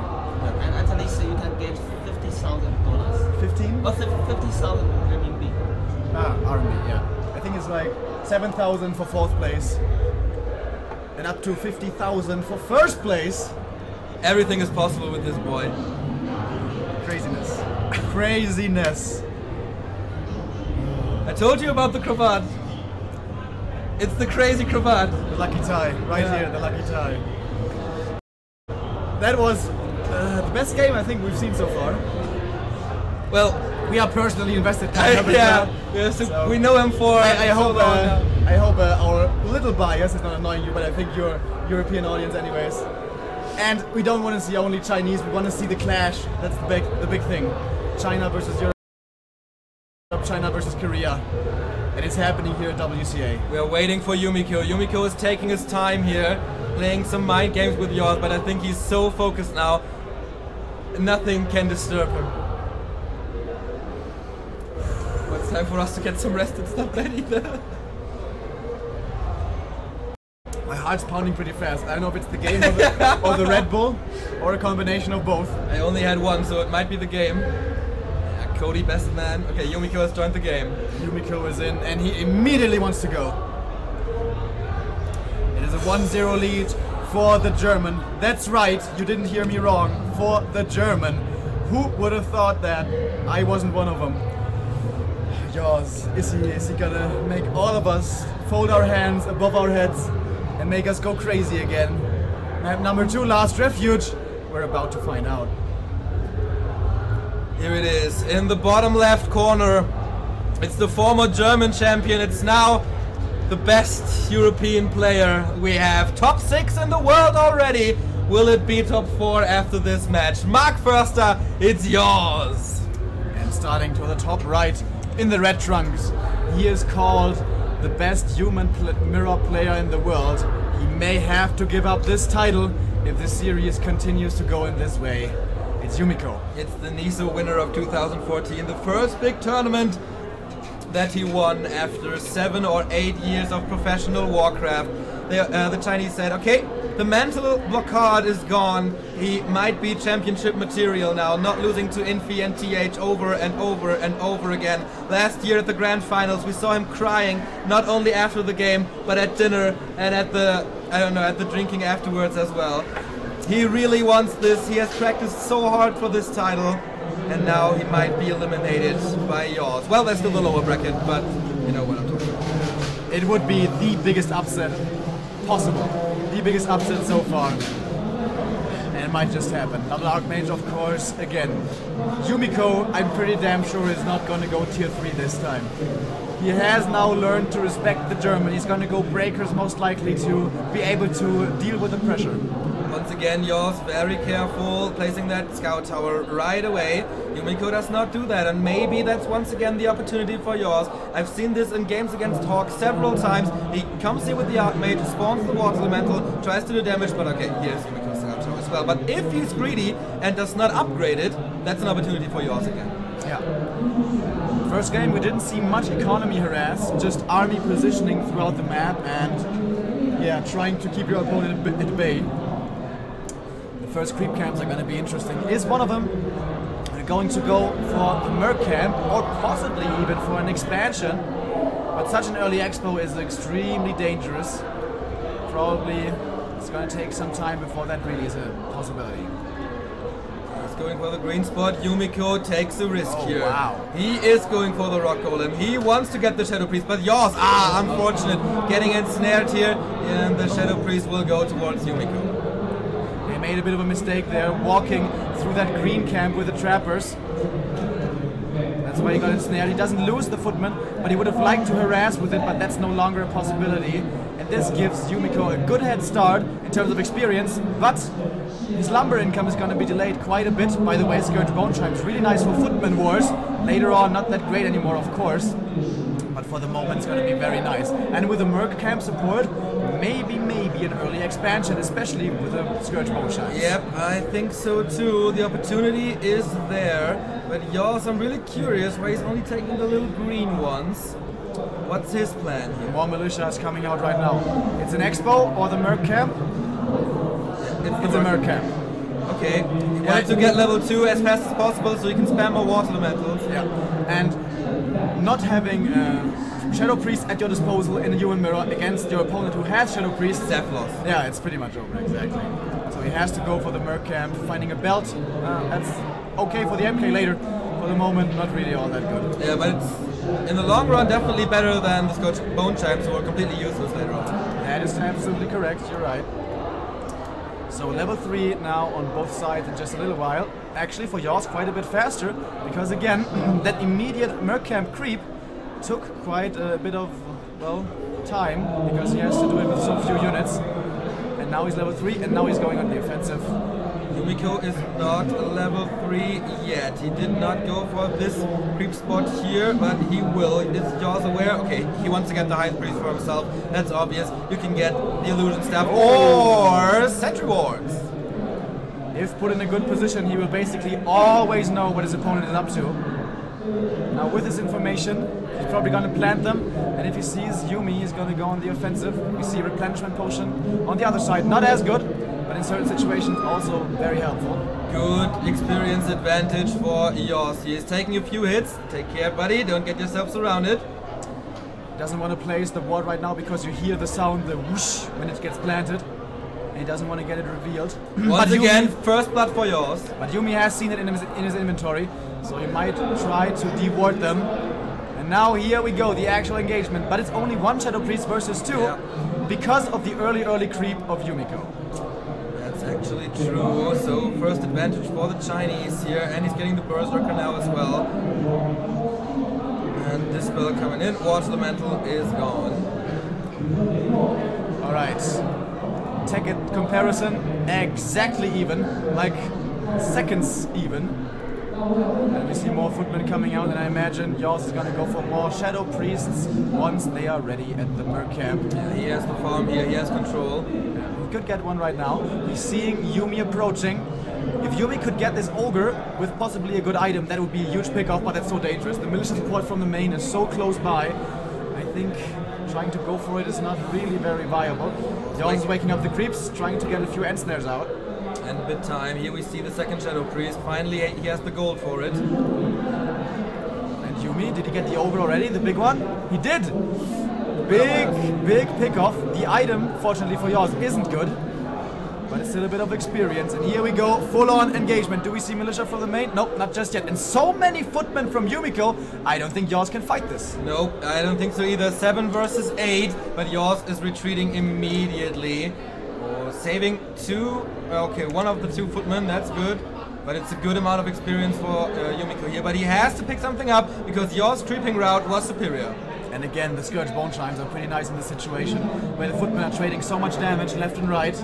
And at least you can get $50,000. 15? Or 50,000 renminbi. Ah, RMB, yeah. I think it's like 7,000 for 4th place. And up to 50,000 for 1st place. Everything is possible with this boy. Craziness. Craziness. I told you about the cravat. It's the crazy cravat. The lucky tie, right here, the lucky tie. That was the best game I think we've seen so far. Well, we are personally invested. So we know him for. I hope our little bias is not annoying you, but I think you're European audience anyways. And we don't want to see only Chinese. We want to see the clash. That's the big thing. China versus Europe. China versus Korea. And it's happening here at WCA. We are waiting for Yumiko. Yumiko is taking his time here, playing some mind games with Yaws, but I think he's so focused now, nothing can disturb him. Well, it's time for us to get some rest. It's not bad either. My heart's pounding pretty fast. I don't know if it's the game or the Red Bull, or a combination of both. I only had one, so it might be the game. Cody, best man. Okay, Yumiko has joined the game. Yumiko is in, and he immediately wants to go. It is a 1-0 lead for the German. That's right, you didn't hear me wrong. For the German. Who would have thought that? I wasn't one of them. Yaws, is he gonna make all of us fold our hands above our heads and make us go crazy again? Map number 2, last refuge. We're about to find out. Here it is, in the bottom left corner. It's the former German champion. It's now the best European player we have. Top 6 in the world already. Will it be top 4 after this match? Mark Förster, it's yours. And starting to the top right, in the red trunks, he is called the best human mirror player in the world. He may have to give up this title if the series continues to go in this way. It's Yumiko. It's the NISO winner of 2014, the first big tournament that he won after 7 or 8 years of professional Warcraft. The Chinese said, okay, the mental blockade is gone. He might be championship material now, not losing to Infi and TH over and over and over again. Last year at the grand finals, we saw him crying, not only after the game, but at dinner and at the, at the drinking afterwards as well. He really wants this. He has practiced so hard for this title, and now he might be eliminated by Yaws. Well, there's still the lower bracket, but you know what I'm talking about. It would be the biggest upset possible. The biggest upset so far. And it might just happen. Double Archmage, of course, again. Yumiko, I'm pretty damn sure is not going to go tier 3 this time. He has now learned to respect the German. He's going to go breakers most likely to be able to deal with the pressure. Once again, Yaws very careful, placing that scout tower right away. Yumiko does not do that, and maybe that's once again the opportunity for Yaws. I've seen this in games against Hawk several times. He comes here with the Archmage, spawns the Water Elemental, tries to do damage, but okay, here's Yumiko's scout tower as well. But if he's greedy and does not upgrade it, that's an opportunity for Yaws again. Yeah. First game, we didn't see much economy harass, just army positioning throughout the map and, yeah, trying to keep your opponent at bay. First creep camps are going to be interesting. Is one of them going to go for the Merc camp or possibly even for an expansion? But such an early expo is extremely dangerous. Probably it's going to take some time before that really is a possibility. going for the green spot. Yumiko takes a risk here. Wow. He is going for the rock golem. He wants to get the Shadow Priest, but Yaws, unfortunate, getting ensnared here, and the Shadow Priest will go towards Yumiko. They made a bit of a mistake there, walking through that green camp with the trappers. That's why he got ensnared. He doesn't lose the footman, but he would have liked to harass with it, but that's no longer a possibility. And this gives Yumiko a good head start in terms of experience, but his lumber income is going to be delayed quite a bit. By the way, Scourge Bone Chimes, really nice for footman wars. Later on, not that great anymore, of course. But for the moment, it's going to be very nice. And with the Merc Camp support, maybe an early expansion, especially with the Scourge Bone Chimes. Yep, I think so too. The opportunity is there. But Yaws, I'm really curious why he's only taking the little green ones. What's his plan here? More militia is coming out right now. It's an expo or the Merc Camp? It's a Merc Camp. Okay, he wanted to get level 2 as fast as possible so he can spam more water elementals. Yeah, and not having Shadow Priest at your disposal in a human mirror against your opponent who has Shadow Priest. Death loss. Yeah, it's pretty much over, exactly. So he has to go for the Merc Camp, finding a belt. That's okay for the MK later. For the moment, not really all that good. Yeah, but it's in the long run definitely better than the Scourge Bone Chimes who are completely useless later on. That is absolutely correct, you're right. So level 3 now on both sides in just a little while. Actually for Yaws quite a bit faster, because again, that immediate Merc Camp creep took quite a bit of, well, time, because he has to do it with so few units. And now he's level 3, and now he's going on the offensive. Yumiko is not level 3 yet. He did not go for this creep spot here, but he will. Is Yaws aware? Okay, he wants to get the High Priest for himself. That's obvious. You can get the Illusion Staff or Sentry Wards. If put in a good position, he will basically always know what his opponent is up to. Now with this information, he's probably going to plant them, and if he sees Yumi, he's going to go on the offensive. We see Replenishment Potion on the other side, not as good, but in certain situations also very helpful. Good experience advantage for Yaws. He is taking a few hits. Take care, buddy. Don't get yourself surrounded. Doesn't want to place the ward right now because you hear the sound, the whoosh, when it gets planted. And he doesn't want to get it revealed. Once again, first blood for Yaws. But Yumi has seen it in his inventory, so he might try to de-ward them. And now here we go, the actual engagement. But it's only one Shadow Priest versus 2 because of the early creep of Yumiko. That's actually true. So first advantage for the Chinese here, and he's getting the Berserker now as well. And this spell coming in, Water Elemental is gone. Alright. Tech comparison, exactly even, like seconds even. And we see more footmen coming out, and I imagine Yaws is going to go for more Shadow Priests once they are ready at the Merc Camp. Yeah, he has the farm here, he has control. He could get one right now. He's seeing Yumi approaching. If Yumi could get this Ogre with possibly a good item, that would be a huge pickoff, but that's so dangerous. The militia support from the main is so close by. I think trying to go for it is not really very viable. Yaws is waking up the creeps, trying to get a few end snares out. And bit time. Here we see the second Shadow Priest. Finally, he has the gold for it. And Yumi, did he get the Ogre already? The big one? He did! Big pickoff. The item, fortunately for Yaws, isn't good. But it's still a bit of experience. And here we go, full-on engagement. Do we see militia from the main? Nope, not just yet. And so many footmen from Yumiko, I don't think Yaws can fight this. Nope, I don't think so either. 7 versus 8, but Yaws is retreating immediately. Saving 2, okay, one of the 2 footmen, that's good. But it's a good amount of experience for Yumiko here. But he has to pick something up because Yaws' creeping route was superior. And again, the Scourge Bone Chimes are pretty nice in this situation, where the footmen are trading so much damage left and right.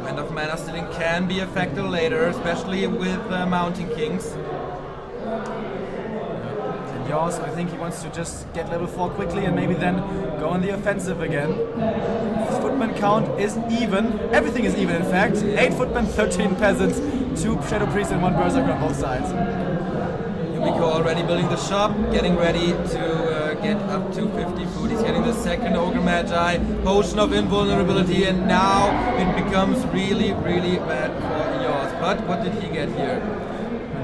Wind of Mana stealing can be a factor later, especially with Mountain Kings. Yaws, I think he wants to just get level 4 quickly and maybe then go on the offensive again. His footman count is even. Everything is even, in fact. 8 footmen, 13 peasants, 2 Shadow Priests and 1 Berserker on both sides. Yumiko already building the shop, getting ready to get up to 50 food. He's getting the second Ogre Magi, Potion of Invulnerability, and now it becomes really bad for Yaws. But what did he get here?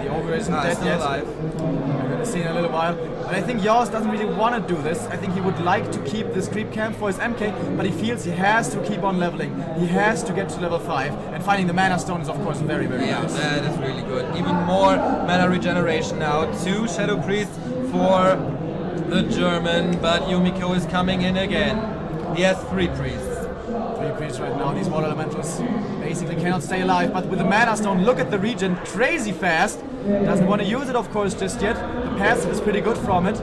The Ogre isn't dead still yet. alive. We're gonna see in a little while. But I think Yaws doesn't really want to do this. I think he would like to keep this creep camp for his MK, but he feels he has to keep on leveling. He has to get to level 5. And finding the mana stone is of course very, very Yeah, nice. that is really good. Even more mana regeneration now. 2 Shadow Priests for the German, but Yumiko is coming in again. He has 3 priests. 3 priests right now. These water elementals basically cannot stay alive, but with the mana stone, look at the regen, crazy fast. Doesn't want to use it, of course, just yet. The passive is pretty good from it.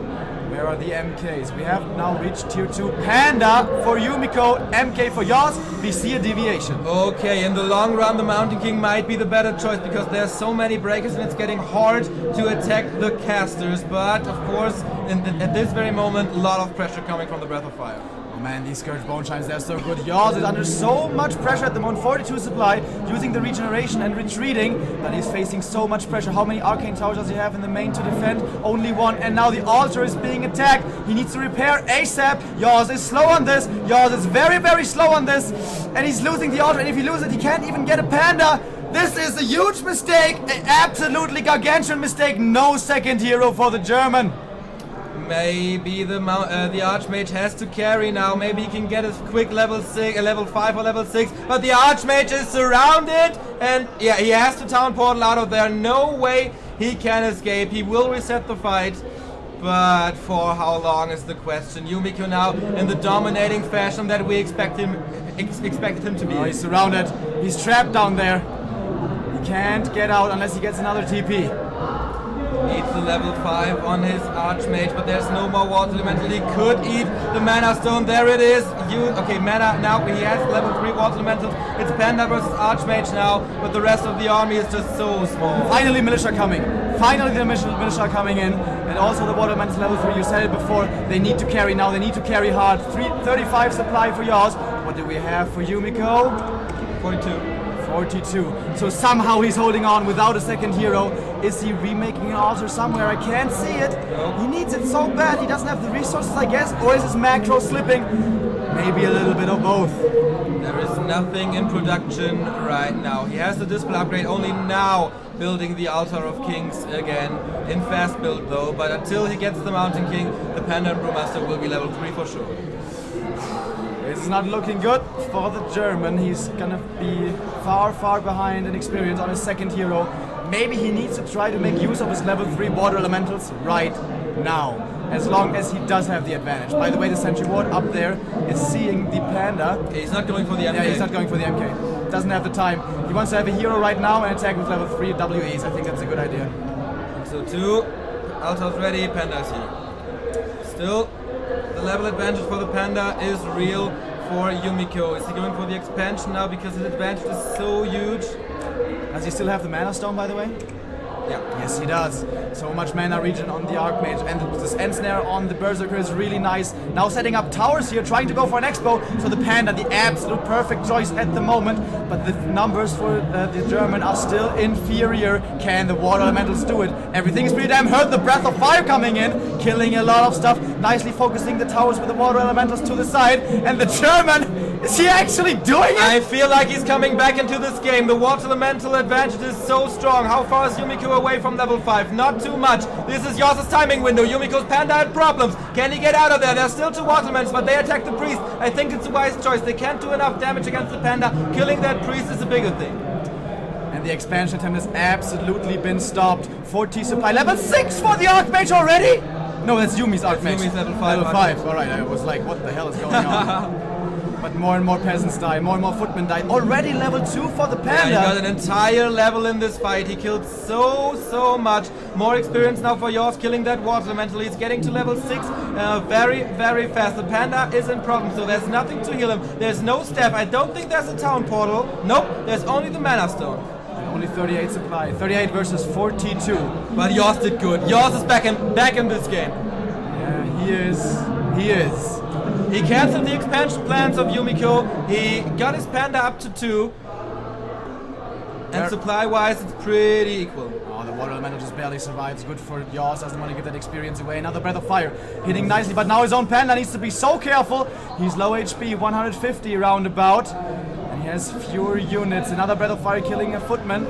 Where are the MKs? We have now reached tier 2. Panda for Yumiko, MK for Yaws. We see a deviation. Okay, in the long run, the Mountain King might be the better choice because there's so many breakers and it's getting hard to attack the casters. But of course, at this very moment, a lot of pressure coming from the Breath of Fire. Oh man, these Scourge Bone Chimes, they're so good. Yaws is under so much pressure at the moment. 42 supply, using the regeneration and retreating, but he's facing so much pressure. How many Arcane Towers does he have in the main to defend? Only 1, and now the altar is being attacked. He needs to repair ASAP. Yaws is slow on this. Yaws is very, very slow on this, and he's losing the altar, and if he loses it, he can't even get a Panda. This is a huge mistake, an absolutely gargantuan mistake. No second hero for the German. Maybe the Archmage has to carry now. Maybe he can get a quick level 5 or level 6. But the Archmage is surrounded, and yeah, he has to town portal out of there. No way he can escape. He will reset the fight, but for how long is the question? Yumiko now in the dominating fashion that we expected him to be. Oh, he's surrounded. He's trapped down there. He can't get out unless he gets another TP. Needs the level 5 on his Archmage, but there's no more water elemental. He could eat the mana stone. There it is. Okay, mana now. He has level 3 water elemental. It's Panda versus Archmage now, but the rest of the army is just so small. Finally, militia coming. Finally, the militia coming in, and also the water elementals level 3. You said it before. They need to carry now. They need to carry hard. 35 supply for Yaws. What do we have for Yumiko? 42. So somehow he's holding on without a second hero. Is he remaking an altar somewhere? I can't see it. Nope. He needs it so bad. He doesn't have the resources, I guess. Or is his macro slipping? Maybe a little bit of both. There is nothing in production right now. He has the display upgrade only now, building the Altar of Kings again. In fast build though, but until he gets the Mountain King, the Panda and Brewmaster will be level 3 for sure. This is not looking good for the German. He's gonna be far, far behind in experience on his second hero. Maybe he needs to try to make use of his level 3 water elementals right now, as long as he does have the advantage. By the way, the Sentry Ward up there is seeing the Panda. He's not going for the MK. Yeah, he's not going for the MK. Doesn't have the time. He wants to have a hero right now and attack with level 3 WEs. I think that's a good idea. So 2, Altar's ready, Panda's here. Still, the level advantage for the Panda is real for Yumiko. Is he going for the expansion now because his advantage is so huge? Does he still have the mana stone, by the way? Yeah. Yes, he does. So much mana regen on the Archmage, and this end snare on the Berserker is really nice. Now setting up towers here, trying to go for an expo. So the Panda, the absolute perfect choice at the moment. But the numbers for the German are still inferior. Can the water elementals do it? Everything is pretty damn hurt. The Breath of Fire coming in, killing a lot of stuff. Nicely focusing the towers with the water elementals to the side. And the German, is he actually doing it? I feel like he's coming back into this game. The water elemental advantage is so strong. How far is Yumiko away from level 5? Not too much. This is Yaws' timing window. Yumiko's Panda had problems. Can he get out of there? There's still 2 water elementals, but they attack the priest. I think it's a wise choice. They can't do enough damage against the Panda. Killing that priest is a bigger thing. And the expansion attempt has absolutely been stopped. 40 supply. Level 6 for the Archmage already? No, that's Yumi's Archmage. Yumi's level 5. Level 5. Alright, I was like, what the hell is going on? But more and more peasants die, more and more footmen die. Already level 2 for the Panda. Yeah, he got an entire level in this fight. He killed so much. More experience now for Yaws, killing that water elemental. He's getting to level 6 very, very fast. The Panda is in problem, so there's nothing to heal him. There's no staff. I don't think there's a town portal. Nope, there's only the mana stone. Only 38 supply. 38 versus 42. But Yaws did good. Yaws is back in this game. Yeah, he is. He is. He cancelled the expansion plans of Yumiko. He got his Panda up to 2. And supply-wise, it's pretty equal. Oh, the water elemental just barely survives. Good for Yaws. Doesn't want to give that experience away. Another Breath of Fire. Hitting nicely, but now his own Panda needs to be so careful. He's low HP, 150 roundabout. And he has fewer units. Another Breath of Fire killing a footman.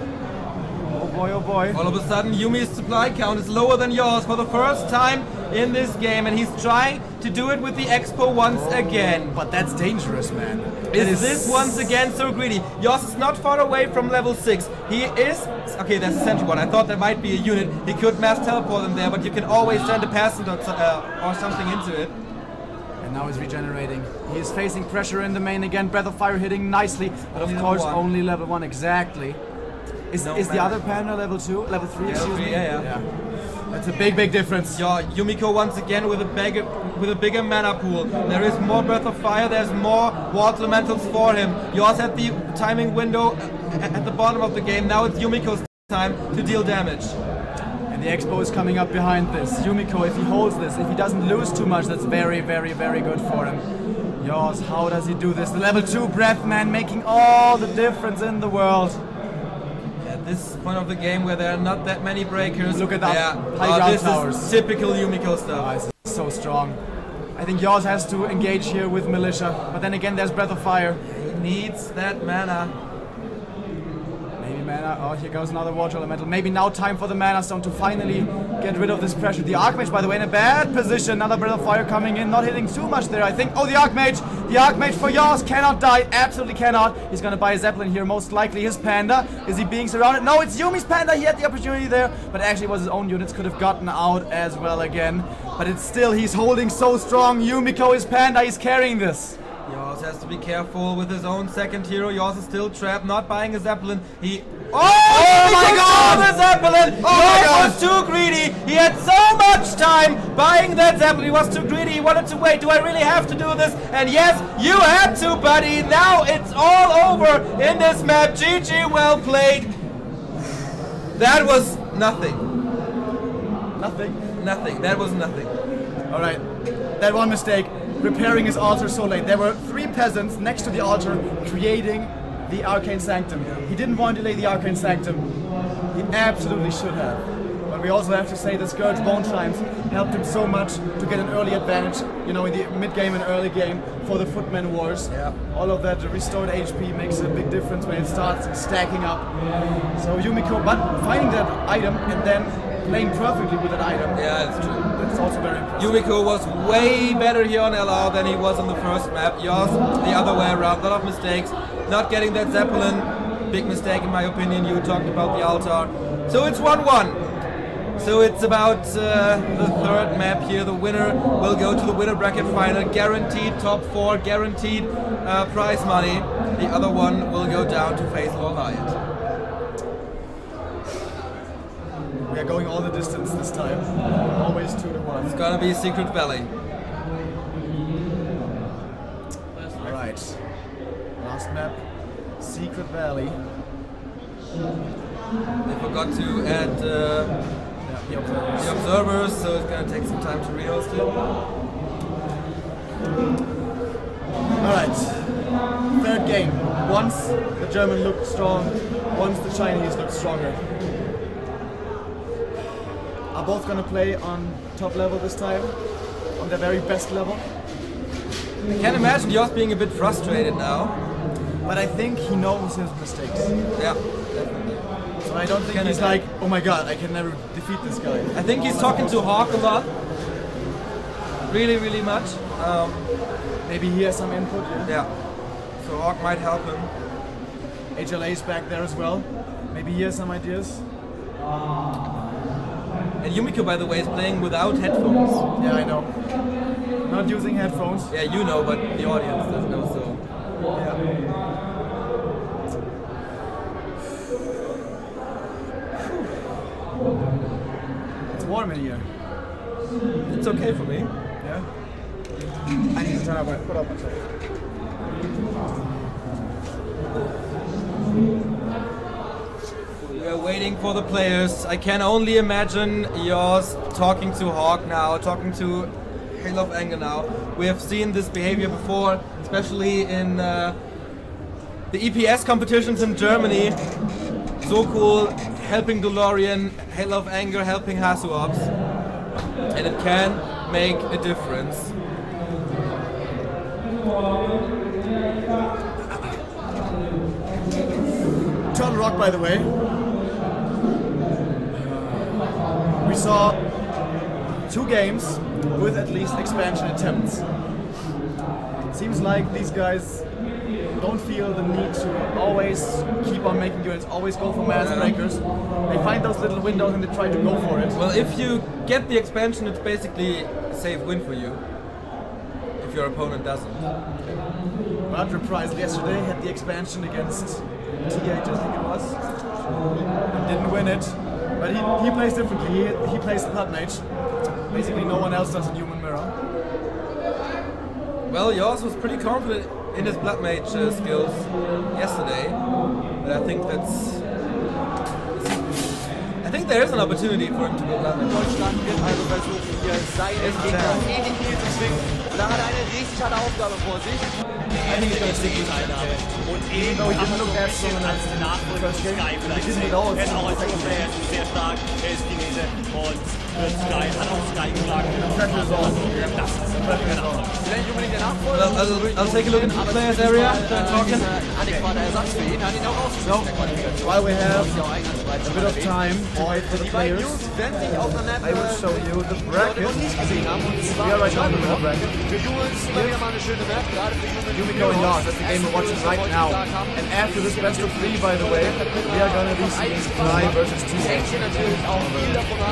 boy, oh boy. All of a sudden, Yumi's supply count is lower than yours for the first time in this game, and he's trying to do it with the Expo once again. But that's dangerous, man. Is this once again so greedy? Yaws is not far away from level 6. He is... Okay, that's a sentry one. I thought there might be a unit. He could mass teleport in there, but you can always send a peasant or something into it. And now he's regenerating. He is facing pressure in the main again. Breath of Fire hitting nicely. But of course, only level 1, exactly. Is the other panda level 2? Level 3, excuse me? Yeah. That's a big, big difference. Yeah, Yumiko once again with a bigger mana pool. There is more Breath of Fire, there's more Ward Elementals for him. Yaws had the timing window at the bottom of the game. Now it's Yumiko's time to deal damage. And the Expo is coming up behind this. Yumiko, if he holds this, if he doesn't lose too much, that's very, very, very good for him. Yaws, how does he do this? The level 2 Breath, man, making all the difference in the world. This point of the game where there are not that many breakers. Look at that high ground towers. This is typical Yumiko stuff. This is so strong. I think Yaws has to engage here with Militia, but then again there's Breath of Fire. He needs that mana. Maybe mana. Oh, here goes another Water Elemental. Maybe now time for the Mana Stone to finally get rid of this pressure. The Archmage, by the way, in a bad position. Another Breath of Fire coming in, not hitting too much there, I think. Oh, the Archmage! The Archmage for Yaws cannot die. Absolutely cannot. He's gonna buy a Zeppelin here, most likely his Panda. Is he being surrounded? No, it's Yumi's Panda. He had the opportunity there, but actually it was his own units. Could have gotten out as well again. But it's still, he's holding so strong. Yumiko, his Panda, he's carrying this. Yaws has to be careful with his own second hero. Yaws is still trapped, not buying a Zeppelin. Oh my god! The Zeppelin! Yaws was too greedy! He had so much time buying that Zeppelin. He was too greedy. He wanted to wait. Do I really have to do this? And yes, you had to, buddy. Now it's all over in this map. GG, well played. That was nothing. Nothing? Nothing. That was nothing. Alright. That one mistake. Preparing his altar so late. There were 3 peasants next to the altar creating the Arcane Sanctum. He didn't want to delay the Arcane Sanctum. He absolutely should have. But we also have to say the Scourge Bone Chimes helped him so much to get an early advantage, you know, in the mid-game and early game for the Footman Wars. Yeah. All of that restored HP makes a big difference when it starts stacking up. So Yumiko, but finding that item and then playing perfectly with that item. Yeah, it's true. That's also very impressive. Yumiko was way better here on LR than he was on the first map. Yaws the other way around, a lot of mistakes. Not getting that Zeppelin, big mistake in my opinion. You talked about the altar. So it's 1-1. So it's about the third map here. The winner will go to the winner bracket final. Guaranteed top 4, guaranteed prize money. The other one will go down to face Lord. We are going all the distance this time. Always 2-1. It's gonna be Secret Valley. Alright. Last map. Secret Valley. They forgot to add the observers, so it's gonna take some time to rehost it. Alright. Third game. Once the German looked strong, once the Chinese looked stronger. Are both gonna play on top level this time? On their very best level? I can imagine Yaws being a bit frustrated now. But I think he knows his mistakes. Yeah, definitely. So I don't think he's like, oh my god, I can never defeat this guy. I think he's talking to Hawk a lot. Really, really much. Maybe he has some input, Yeah. So Hawk might help him. HLA's back there as well. Maybe he has some ideas. And Yumiko, by the way, is playing without headphones. Yeah, I know. Not using headphones. Yeah, you know, but the audience doesn't know, so... Yeah. It's warm in here. It's okay for me. Yeah? I need to turn up my foot up a second. We are waiting for the players. I can only imagine Yaws talking to Hawk now, talking to Hail of Anger now. We have seen this behavior before, especially in the EPS competitions in Germany. So cool, helping DeLorean, Hail of Anger, helping Hasuops. And it can make a difference. Turtle Rock, by the way. saw 2 games with at least expansion attempts. Seems like these guys don't feel the need to always keep on making units, always go for mass breakers. They find those little windows and they try to go for it. Well, if you get the expansion, it's basically a safe win for you. If your opponent doesn't. But Reprisal yesterday had the expansion against TH, I think it was. And didn't win it. But he plays differently. He plays Blood Mage. Basically no one else does in Human Mirror. Well, Yaws was pretty confident in his Blood Mage skills yesterday. But I think there is an opportunity for him to go Blood Mage. Deutschland wird also versuchen, hier seinen Gegner in die Knie zu zwingen. Und da hat er eine richtig harte Aufgabe vor sich. I think he's going to stick with it. Und Even though he didn't look that strong in the first game, he didn't at all. Er ist auch als Player sehr stark, er ist Chinese und Sky hat auch Sky geschlagen. Vielleicht unbedingt der Nachfolger. I'll take a look into the players area. Talking. Adäquater Ersatz für ihn, hat ihn auch So, while we have a bit of time to wait for the players, I will show you the bracket. We are right now in the bracket. Yumiko and Yaws, that's the game we're watching right now. And after this best of 3, by the way, we are going to be seeing Fly versus TH.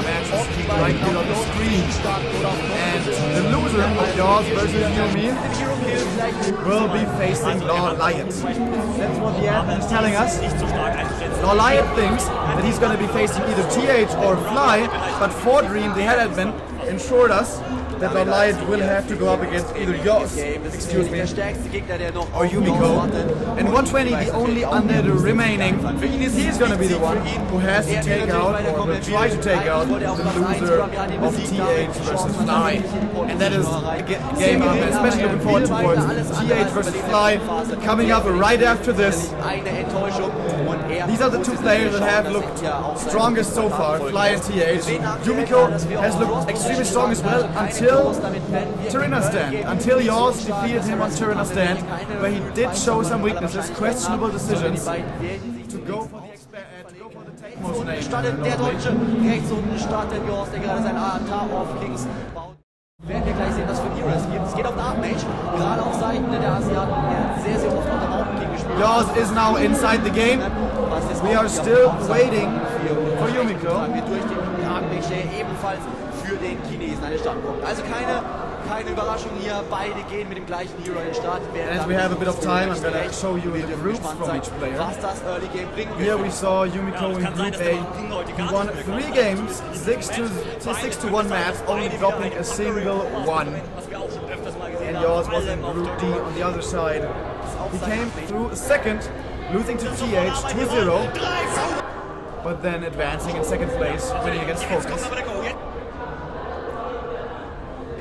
Matches right here on the screen. And the loser of Yaws versus Yumi will be facing Law Lion. That's what the admin is telling us. Law Lion thinks that he's going to be facing either TH or Fly, but for Dream, the head admin, ensured us that Law Lion will have to go up against either Yaws, excuse me, or Yumiko. And 120, the only undead remaining, he's going to be the one who has to take out, or will try to take out, the loser of TH versus Fly. And that is a game I'm especially looking forward towards. TH versus Fly coming up right after this. These are the 2 players that have looked strongest so far, Fly and TH. Yumiko has looked extremely strong as well until Turina Stand, until Yaws defeated him on Turina Stand, where he did show some weaknesses, questionable decisions to go for the topmost name. Startet der Deutsche, rechts unten startet Yaws, der gerade sein Altar auf Kings baut. Werden wir gleich sehen, was für Heroes gibt. Es geht auf Dark Mage, gerade auf Seiten der Asiaten, der sehr, sehr oft unter Mountain King gespielt hat. Yaws is now inside the game. We are still waiting for Yumiko. Durch den Dark Mage, der ebenfalls für den Chinesen eine Standpunkt. Also keine Überraschung hier, beide gehen mit dem gleichen Hero in den Start. As we have a bit of time, I'm going to show you the groups from each player. Here we saw Yumiko in Group A. He won 3 games, 6-1 maps, only dropping a single one. And Yaws was in Group D on the other side. He came through second, losing to TH 2-0, but then advancing in second place, winning against Focus.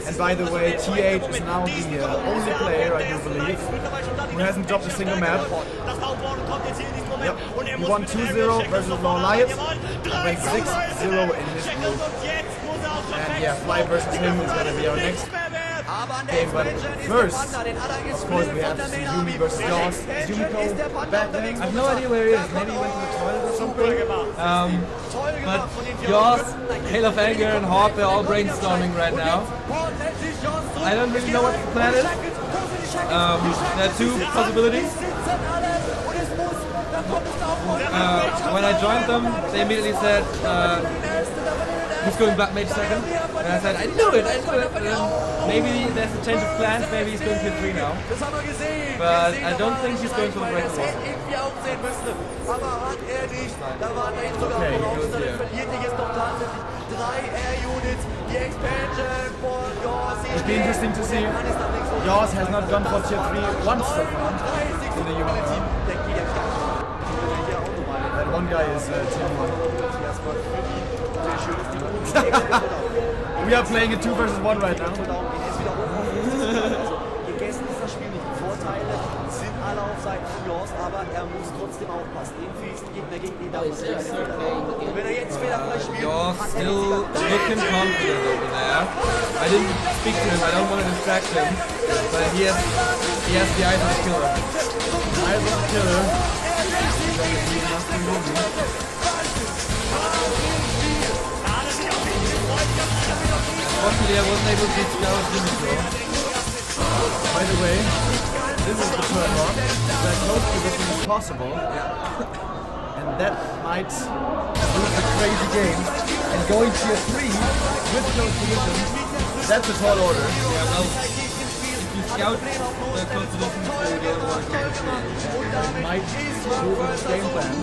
And by the way, TH is now the only player, I do believe, who hasn't dropped a single map. Yep, he won 2-0 versus Law Lion, went 6-0 in his group. And yeah, Fly versus him is going to be our next game, but first, of course, we have to see Yumi versus Yaws. Is Yumiko back there? I have no idea where he is. Maybe he went to the toilet or something. But Yaws, Hail of Anger, and Hawk, they're all brainstorming right now. I don't really know what the plan is. There are 2 possibilities. When I joined them, they immediately said he's going Black Mage second. And I said, I knew it. Maybe there's a change of plans, maybe he's going to 3 now. But I don't think he's going for the break wall. Okay, he goes here. It'd be interesting to see. Yaws has not gone for tier 3 once so far in the Human team. That one guy is tier 1. We are playing a 2 versus 1 right now. alle auf Seiten von Yaws, aber er muss trotzdem aufpassen. Den fähigsten Gegner gegen den darf er wenn er jetzt fehlerfrei spielt, Yaws still looking confident over there. I didn't speak to him, I don't want to distract him, but he has the eyes of the killer. Eyes of the killer. Fortunately, I wasn't able to scout Yumiko. By the way, this is the turn on where close position is possible. And that might lose a crazy game. And going tier 3 with close position, that's a tall order. Yeah, well, if you scout the close position, you don't want to get It might move his game plan.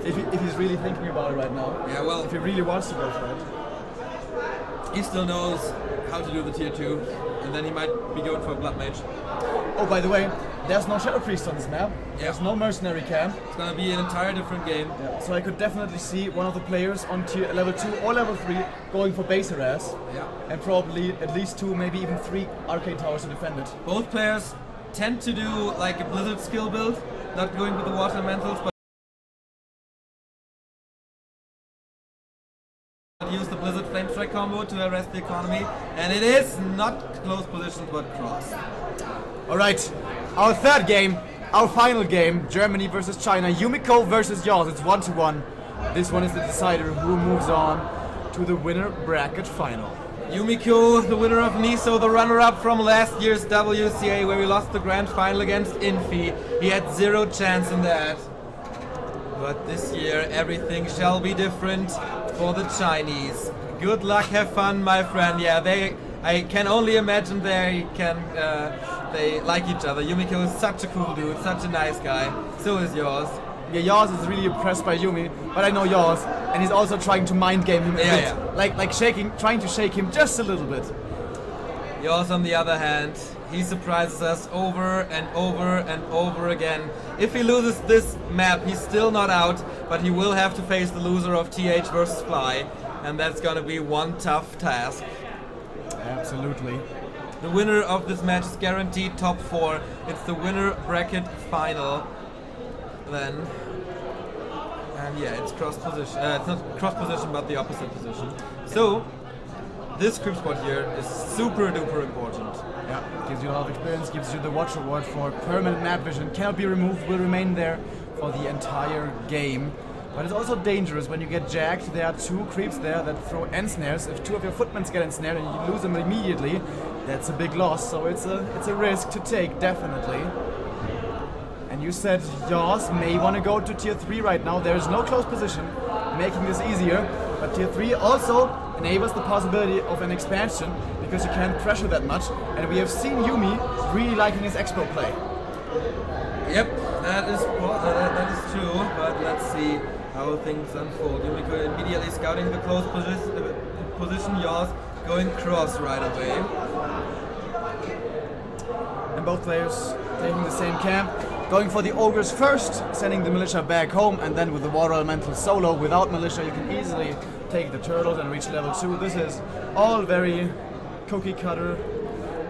If he's really thinking about it right now. Yeah, well, If he really wants to go for it. he still knows how to do the tier 2, and then he might be going for a blood mage. Oh, by the way, there's no Shadow Priest on this map. There's no mercenary camp. It's gonna be an entire different game. Yeah. So I could definitely see one of the players on tier level 2 or level 3 going for base harass. Yeah. And probably at least 2, maybe even 3 arcade towers to defend it. Both players tend to do like a Blizzard skill build, not going with the water elementals, but use the Blizzard Flame Strike combo to arrest the economy, and it is not close position but cross. Alright, our third game, our final game, Germany versus China, Yumiko versus Yaws, it's 1-1. This one is the decider who moves on to the winner bracket final. Yumiko, the winner of Niso, the runner-up from last year's WCA where we lost the grand final against Infi. He had 0 chance in that. But this year everything shall be different for the Chinese. Good luck, have fun, my friend. Yeah, I can only imagine they like each other. Yumiko is such a cool dude, such a nice guy. So is Yaws. Yeah, Yaws is really impressed by Yumi, but I know Yaws, and he's also trying to mind game him a bit. Yeah. Like trying to shake him just a little bit. Yaws, on the other hand, he surprises us over and over and over again. If he loses this map, he's still not out, but he will have to face the loser of TH versus Fly, and that's gonna be one tough task. Absolutely. The winner of this match is guaranteed top 4. It's the winner bracket final. Then, and yeah, it's cross position. It's not cross position, but the opposite position. So, this group spot here is super duper important. Yeah, gives you a lot of experience, gives you the watch award for permanent map vision, cannot be removed, will remain there for the entire game. But it's also dangerous when you get jacked. There are 2 creeps there that throw ensnares. If 2 of your footmen get ensnared and you lose them immediately, that's a big loss. So it's a risk to take, definitely. And you said Yaws may want to go to tier 3 right now. There is no close position, making this easier. But tier 3 also enables the possibility of an expansion because you can't pressure that much. And we have seen Yumi really liking his expo play. Yep, that is true. But let's see how things unfold. Yumiko immediately scouting the close position. Yaws going cross right away. And both players taking the same camp. Going for the ogres first, sending the militia back home, and then with the water elemental solo without militia you can easily take the turtles and reach level 2. This is all very cookie cutter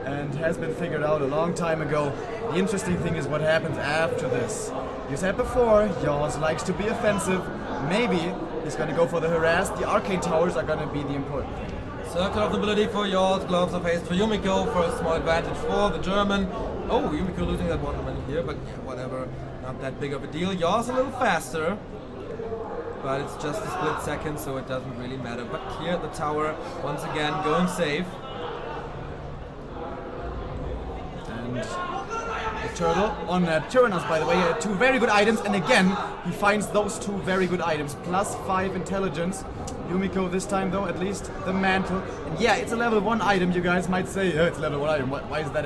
and has been figured out a long time ago. The interesting thing is what happens after this. You said before, Yaws likes to be offensive. Maybe he's going to go for the harass. The arcade towers are going to be the important thing. Circle of Nobility for Yaws, Gloves of Haste for Yumiko, for a small advantage for the German. Oh, Yumiko losing that water elemental here, but yeah, whatever. Not that big of a deal. Yaws a little faster, but it's just a split second, so it doesn't really matter. But here the tower, once again, going safe. And the turtle on Tyrannos, by the way, 2 very good items, and again, he finds those 2 very good items. +5 intelligence. Yumiko this time though, at least the mantle. And yeah, it's a level 1 item, you guys might say, yeah, it's level 1 item, why is that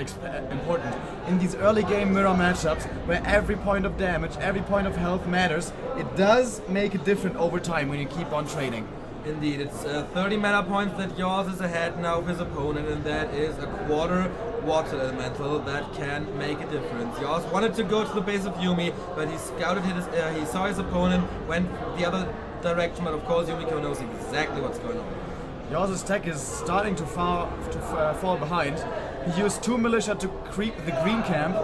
important? In these early game mirror matchups, where every point of damage, every point of health matters, it does make a difference over time when you keep on trading. Indeed, it's 30 mana points that Yaws is ahead now of his opponent, and that is a quarter water elemental that can make a difference. Yaws wanted to go to the base of Yumi, but he scouted his, he saw his opponent, went the other direction, but of course Yumiko knows exactly what's going on. Yaws' tech is starting to fall behind. He used 2 militia to creep the green camp.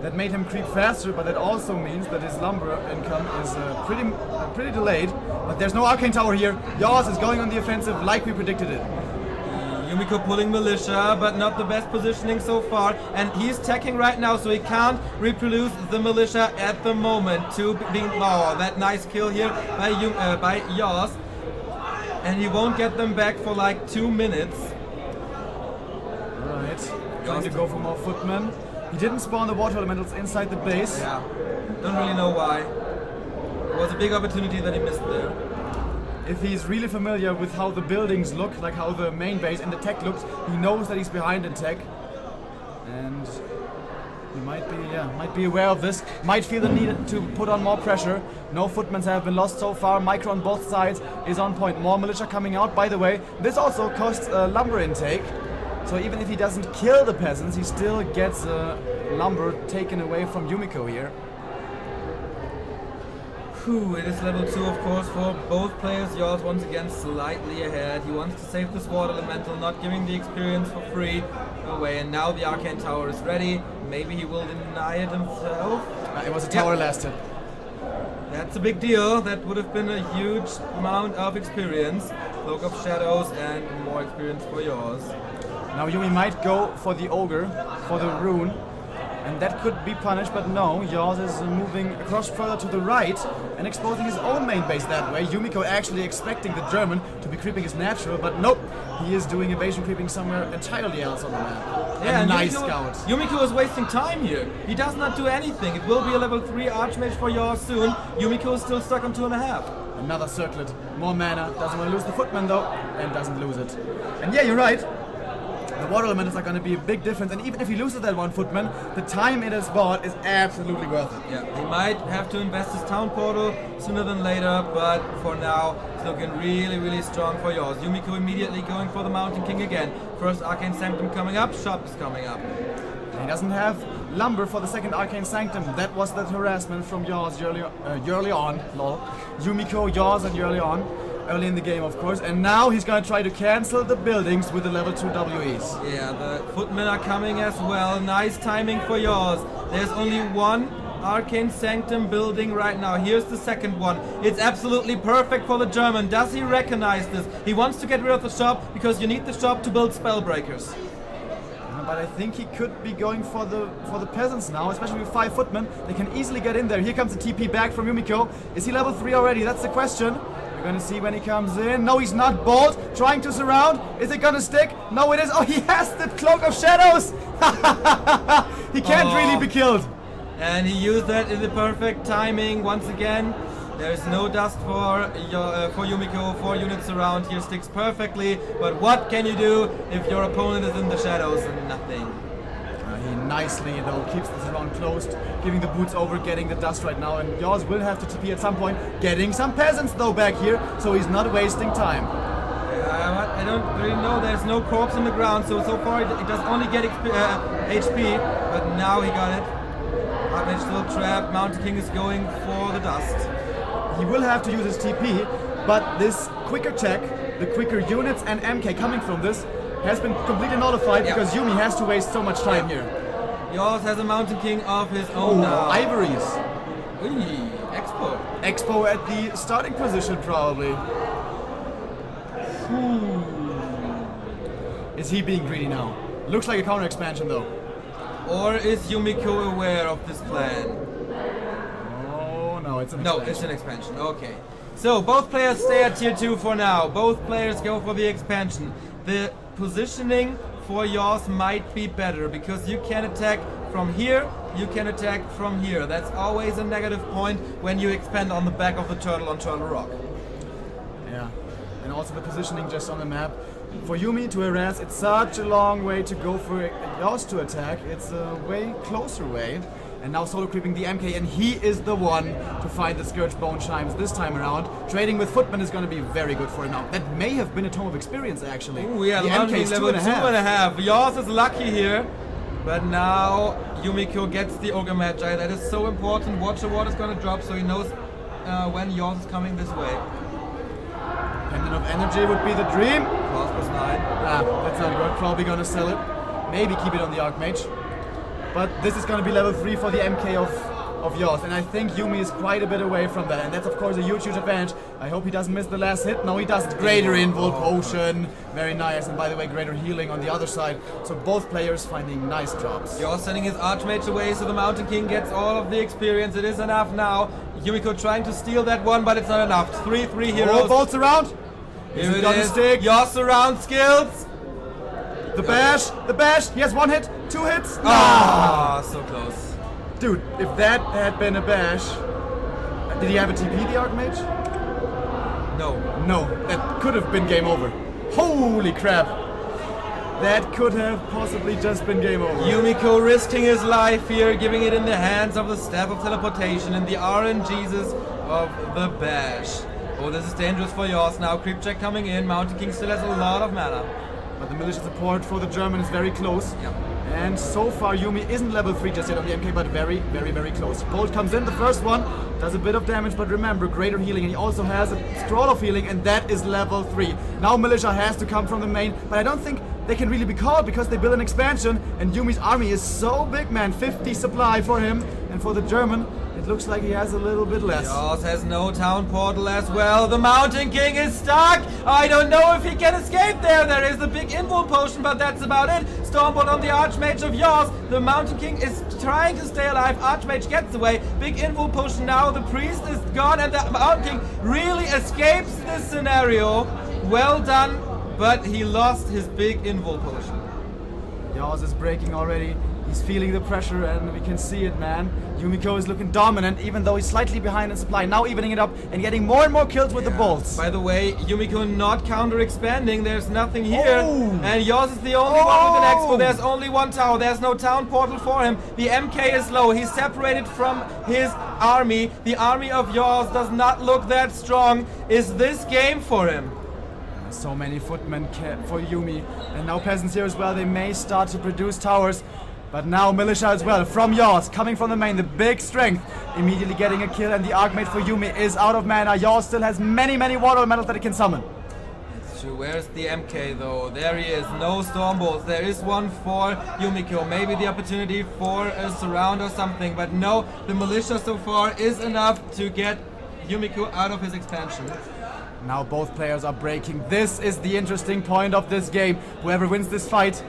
That made him creep faster, but that also means that his lumber income is pretty delayed. But there's no arcane tower here. Yaws is going on the offensive like we predicted it. Yumiko pulling militia, but not the best positioning so far. And he's teching right now, so he can't reproduce the militia at the moment. Oh, that nice kill here by Yaws. and he won't get them back for like 2 minutes. Right, trying to go for more footmen. He didn't spawn the water elementals inside the base. Yeah, don't really know why. It was a big opportunity that he missed there. If he's really familiar with how the buildings look, like how the main base and the tech looks, he knows that he's behind in tech. And he might be aware of this, might feel the need to put on more pressure. No footmen have been lost so far. Micro on both sides is on point. More militia coming out. By the way, this also costs lumber intake. So even if he doesn't kill the peasants, he still gets lumber taken away from Yumiko here. Whew, it is level 2 of course for both players. Yaws once again slightly ahead. He wants to save this water elemental, not giving the experience for free away. And now the arcane tower is ready. Maybe he will deny it himself. It was a tower lasted. That's a big deal. That would have been a huge amount of experience. Cloak of Shadows and more experience for Yaws. Now Yumi might go for the ogre, for the rune. And that could be punished, but no, Yaws is moving across further to the right and exposing his own main base that way. Yumiko actually expecting the German to be creeping his natural, but nope, he is doing evasion creeping somewhere entirely else on the map. Yeah, and nice scout. Yumiko is wasting time here. He does not do anything. It will be a level 3 Archmage for Yaws soon. Yumiko is still stuck on 2.5. Another circlet, more mana, doesn't want to lose the footman though, and doesn't lose it. And yeah, you're right. The water elementals are going to be a big difference, and even if he loses that one footman, the time it has bought is absolutely worth it. Yeah, he might have to invest his town portal sooner than later, but for now, it's looking really, really strong for Yaws. Yumiko immediately going for the Mountain King again. First Arcane Sanctum coming up, shop is coming up. He doesn't have lumber for the second Arcane Sanctum. That was that harassment from Yaws early on. Lol. Yumiko, Yaws, and early in the game, of course, and now he's gonna try to cancel the buildings with the level 2 WEs. Yeah, the footmen are coming as well. Nice timing for Yaws. There's only one Arcane Sanctum building right now. Here's the second one. It's absolutely perfect for the German. Does he recognize this? He wants to get rid of the shop because you need the shop to build spellbreakers. But I think he could be going for the peasants now, especially with 5 footmen. They can easily get in there. Here comes the TP back from Yumiko. Is he level 3 already? That's the question. We're gonna see when he comes in. No, he's not. Bolt trying to surround. Is it gonna stick? No, it is. Oh, he has the Cloak of Shadows. He can't really be killed. And he used that in the perfect timing once again. There's no dust for Yumiko. 4 units around here, sticks perfectly. But what can you do if your opponent is in the shadows? Nothing. He nicely though keeps this round closed, giving the boots over, getting the dust right now, and Yaws will have to TP at some point, getting some peasants though back here, so he's not wasting time. I don't really know, there's no corpse on the ground, so far it does only get HP, but now he got it. Archmage still trapped, Mountain King is going for the dust. He will have to use his TP, but this quicker tech, the quicker units and MK coming from this, has been completely nullified because Yumi has to waste so much time here. Yaws has a Mountain King of his own now. Ivories. Ooh, Expo. Expo at the starting position probably. Is he being greedy now? Looks like a counter expansion though. Or is Yumiko aware of this plan? Oh no, it's an expansion. No, it's an expansion, okay. So both players stay at tier 2 for now. Both players go for the expansion. The positioning for Yaws might be better because you can attack from here, you can attack from here. That's always a negative point when you expand on the back of the turtle on Turtle Rock. Yeah, and also the positioning just on the map. For Yumi to harass, it's such a long way to go for Yaws to attack. It's a way closer way. And now solo creeping the MK, and he is the one to find the Scourge Bone Chimes this time around. Trading with Footman is going to be very good for him now. That may have been a Tome of Experience, actually. Ooh, yeah, the MK is level 2.5. Yaws is lucky here, but now Yumiko gets the Ogre Magi. That is so important. Watch the water's going to drop so he knows when Yaws is coming this way. Pendant of Energy would be the dream. 12+9. Ah, that's not good. Probably going to sell it. Maybe keep it on the Archmage. But this is going to be level 3 for the MK of Yaws, and I think Yumi is quite a bit away from that, and that's of course a huge advantage. I hope he doesn't miss the last hit. No, he doesn't. Greater Invul Potion, very nice, and by the way, greater healing on the other side. So both players finding nice drops. Yaws sending his Archmage away, so the Mountain King gets all of the experience. It is enough now. Yumiko trying to steal that one, but it's not enough. 3 heroes. Bolts around. Here he it got the is. stick? Yaws surround skills. The bash, he has 1 hit, 2 hits. Ah, so close. Dude, if that had been a bash, did he have a TP, the Archmage? No. No, that could have been game over. Holy crap. That could have possibly just been game over. Yumiko risking his life here, giving it in the hands of the Staff of Teleportation and the RNGesus of the bash. Oh, this is dangerous for Yaws now. Creep check coming in. Mountain King still has a lot of mana. But the militia support for the German is very close. Yep. And so far Yumi isn't level 3 just yet on the MK, but very, very, very close. Bolt comes in, the first one, does a bit of damage, but remember, greater healing, and he also has a scroll of healing, and that is level 3. Now militia has to come from the main, but I don't think they can really be called because they build an expansion, and Yumi's army is so big, man. 50 supply for him, and for the German, it looks like he has a little bit less. Yaws has no town portal as well. The Mountain King is stuck. I don't know if he can escape there. There is the big invul potion, but that's about it. Stormbolt on the Archmage of Yaws. The Mountain King is trying to stay alive. Archmage gets away. Big invul potion now. The priest is gone, and the Mountain King really escapes this scenario. Well done, but he lost his big invul potion. Yaws is breaking already. He's feeling the pressure, and we can see it, man. Yumiko is looking dominant, even though he's slightly behind in supply. Now evening it up and getting more and more kills with the bolts. By the way, Yumiko not counter-expanding. There's nothing here. Oh. And Yaws is the only one with an expo. There's only one tower. There's no town portal for him. The MK is low. He's separated from his army. The army of Yaws does not look that strong. Is this game for him? So many footmen for Yumi. And now peasants here as well. They may start to produce towers. But now militia as well, from Yaws, coming from the main, the big strength, immediately getting a kill, and the Archmage for Yumi is out of mana. Yaws still has many, many water elementals that he can summon. It's true. Where's the MK though? There he is, no Stormbolts. There is one for Yumiko, maybe the opportunity for a surround or something, but no, the militia so far is enough to get Yumiko out of his expansion. Now both players are breaking. This is the interesting point of this game. Whoever wins this fight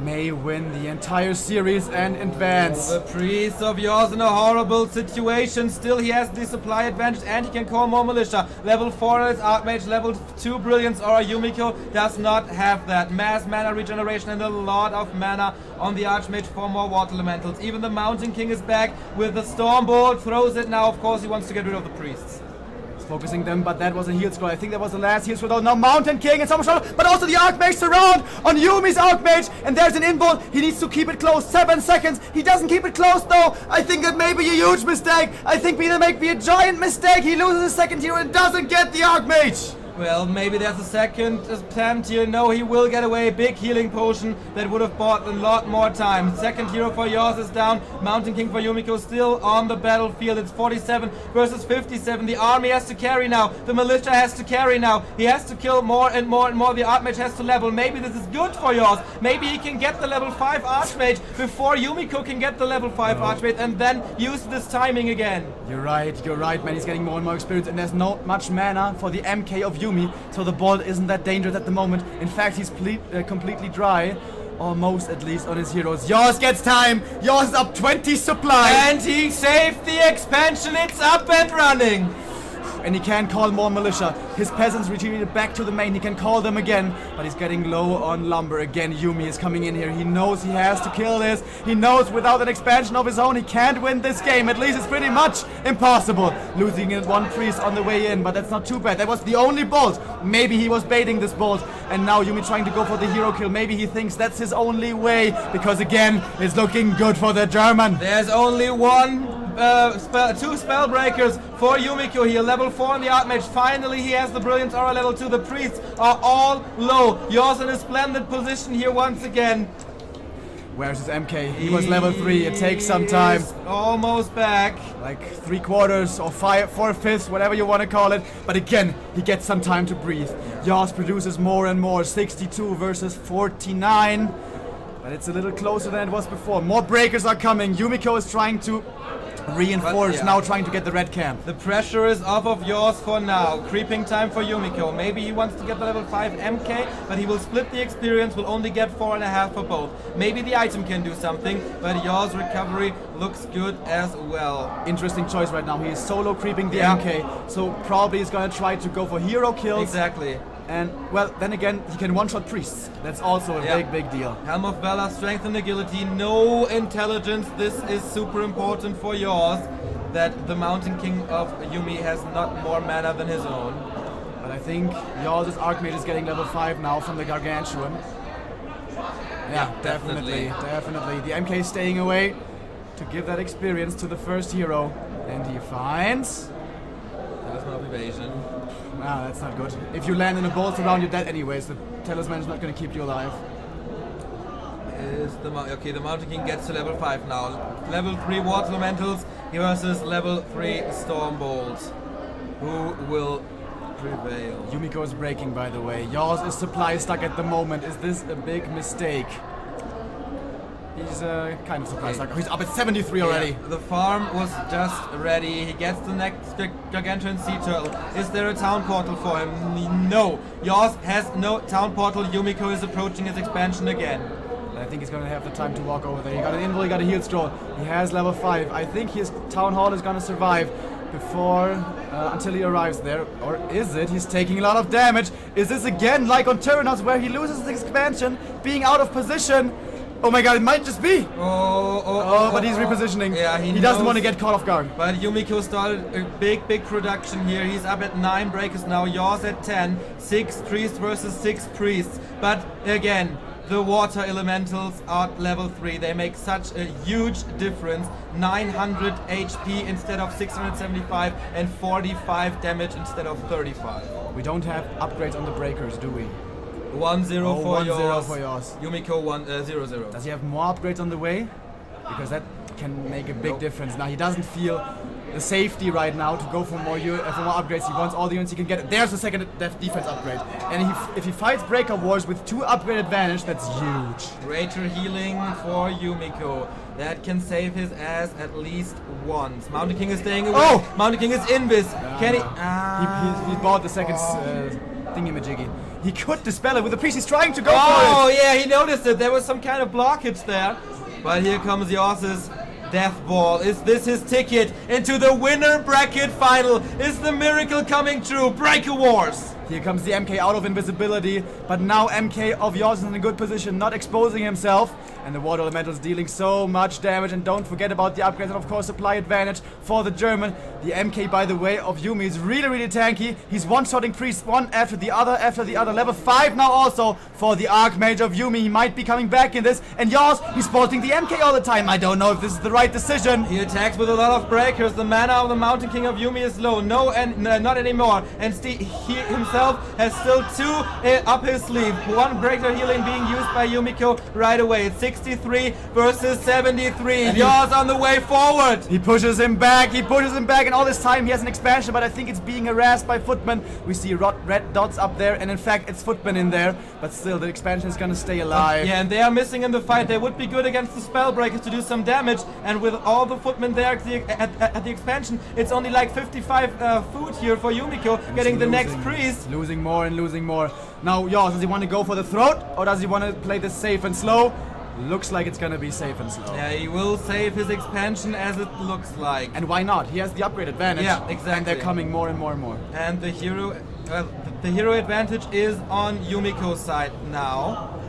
may win the entire series and advance. The priest of Yaws in a horrible situation. Still he has the supply advantage and he can call more militia. Level 4 is Archmage, level 2 Brilliance Aura. Yumiko does not have that. Mass mana regeneration and a lot of mana on the Archmage for more water elementals. Even the Mountain King is back with the Stormbolt. Throws it now. Of course he wants to get rid of the priests. Focusing them, but that was a heal scroll. I think that was the last heal scroll. Now Mountain King and so much, but also the Archmage surround on Yumi's Archmage, and there's an invul. He needs to keep it close. 7 seconds. He doesn't keep it close though. I think that may be a huge mistake. I think Peter may be a giant mistake. He loses his second hero and doesn't get the Archmage. Well, maybe there's a second attempt here. No, he will get away. Big healing potion that would have bought a lot more time. Second hero for Yaws is down. Mountain King for Yumiko still on the battlefield. It's 47 versus 57. The army has to carry now. The militia has to carry now. He has to kill more and more and more. The Archmage has to level. Maybe this is good for Yaws. Maybe he can get the level 5 Archmage before Yumiko can get the level 5 Archmage and then use this timing again. You're right, man. He's getting more and more experience, and there's not much mana for the MK of Yumi, so the bolt isn't that dangerous at the moment. In fact, he's completely dry, almost at least, on his heroes. Yaws gets time. Yaws is up 20 supply. And he saved the expansion. It's up and running. And he can call more militia. His peasants retreated back to the main. He can call them again, but he's getting low on lumber. Again, Yumi is coming in here. He knows he has to kill this. He knows without an expansion of his own, he can't win this game. At least it's pretty much impossible. Losing it one priest on the way in, but that's not too bad. That was the only bolt. Maybe he was baiting this bolt, and now Yumi trying to go for the hero kill. Maybe he thinks that's his only way, because again, it's looking good for the German. There's only two spell breakers for Yumiko here. Level 4 on the Archmage. Finally he has the Brilliance Aura. Level 2. The priests are all low. Yaws in a splendid position here once again. Where's his MK? He was level 3. It takes some time. Almost back. Like 3/4 or 4/5, whatever you want to call it. But again, he gets some time to breathe. Yaws produces more and more. 62 versus 49. But it's a little closer than it was before. More breakers are coming. Yumiko is trying to reinforced, yeah. now trying to get the red camp. The pressure is off of Yaws for now. Creeping time for Yumiko. Maybe he wants to get the level 5 MK, but he will split the experience, will only get 4.5 for both. Maybe the item can do something, but Yaws' recovery looks good as well. Interesting choice right now. He is solo creeping the MK, so probably he's gonna try to go for hero kills. Exactly. And, well, then again, he can one-shot priests. That's also a big deal. Helm of Valor, strength and agility, no intelligence. This is super important for Yaws, that the Mountain King of Yumi has not more mana than his own. But I think Yaws' Archmage is getting level 5 now from the Gargantuan. Yeah, definitely. The MK is staying away to give that experience to the first hero. And he finds... Talisman of Evasion. Ah, that's not good. If you land in a bolt around, you're dead anyways. The talisman is not going to keep you alive. Okay, the Mountain King gets to level 5 now. Level 3 Water Elementals versus level 3 Storm Bolts. Who will prevail? Yumiko is breaking, by the way. Yaws is supply stuck at the moment. Is this a big mistake? He's kind of supply stuck. He's up at 73 already. Yeah, the farm was just ready. He gets the next Gargantuan Sea Turtle. Is there a town portal for him? No. Yaws has no town portal. Yumiko is approaching his expansion again. I think he's going to have the time to walk over there. He got an invul, he got a heal scroll. He has level 5. I think his town hall is going to survive before until he arrives there. Or is it? He's taking a lot of damage. Is this again like on Tyrannos where he loses his expansion, being out of position? Oh my god, it might just be! But he's repositioning. Yeah, he doesn't want to get caught off guard. But Yumiko started a big production here. He's up at 9 breakers now. Yaws at 10. 6 priests versus 6 priests. But again, the water elementals are level 3. They make such a huge difference. 900 HP instead of 675 and 45 damage instead of 35. We don't have upgrades on the breakers, do we? 1-0 for Yaws. for Yaws. Yumiko 0-0. Does he have more upgrades on the way? Because that can make a big difference. Now he doesn't feel the safety right now to go for more upgrades. He wants all the units he can get. There's the second defense upgrade. And if he fights Breaker Wars with 2 upgrade advantage, that's huge. Greater healing for Yumiko. That can save his ass at least once. Mountain King is staying away. Oh! Mountain King is invis. Can he? He bought the second thingy-majiggy. He could dispel it with the priest. He's trying to go for it. Oh yeah, he noticed it. There was some kind of blockage there. But here comes Yaws' death ball. Is this his ticket into the winner bracket final? Is the miracle coming true? Breaker Wars. Here comes the MK out of invisibility, but now MK of Yaws is in a good position, not exposing himself. And the Water Elemental is dealing so much damage, and don't forget about the upgrades and of course supply advantage for the German. The MK, by the way, of Yumi is really tanky. He's one-shotting priests one after the other. Level 5 now also for the Archmage of Yumi. He might be coming back in this. And Yaws, he's sporting the MK all the time. I don't know if this is the right decision. He attacks with a lot of breakers. The mana of the Mountain King of Yumi is low. No, and not anymore. And he himself has still 2 up his sleeve. 1 breaker healing being used by Yumiko right away. It's 63 versus 73. And Yaws on the way forward. He pushes him back, and all this time he has an expansion, but I think it's being harassed by Footman. We see red dots up there, and in fact it's Footman in there, but still the expansion is gonna stay alive. Yeah, and they are missing in the fight. They would be good against the Spellbreakers to do some damage, and with all the Footmen there at the expansion, it's only like 55 food here for Yumiko, and getting the next priest. Losing more and losing more. Now Yaws, does he want to go for the throat, or does he want to play this safe and slow? Looks like it's gonna be safe and slow. Yeah, he will save his expansion as it looks like. And why not? He has the upgrade advantage. Yeah, exactly. And they're coming more and more and more. And the hero advantage is on Yumiko's side now.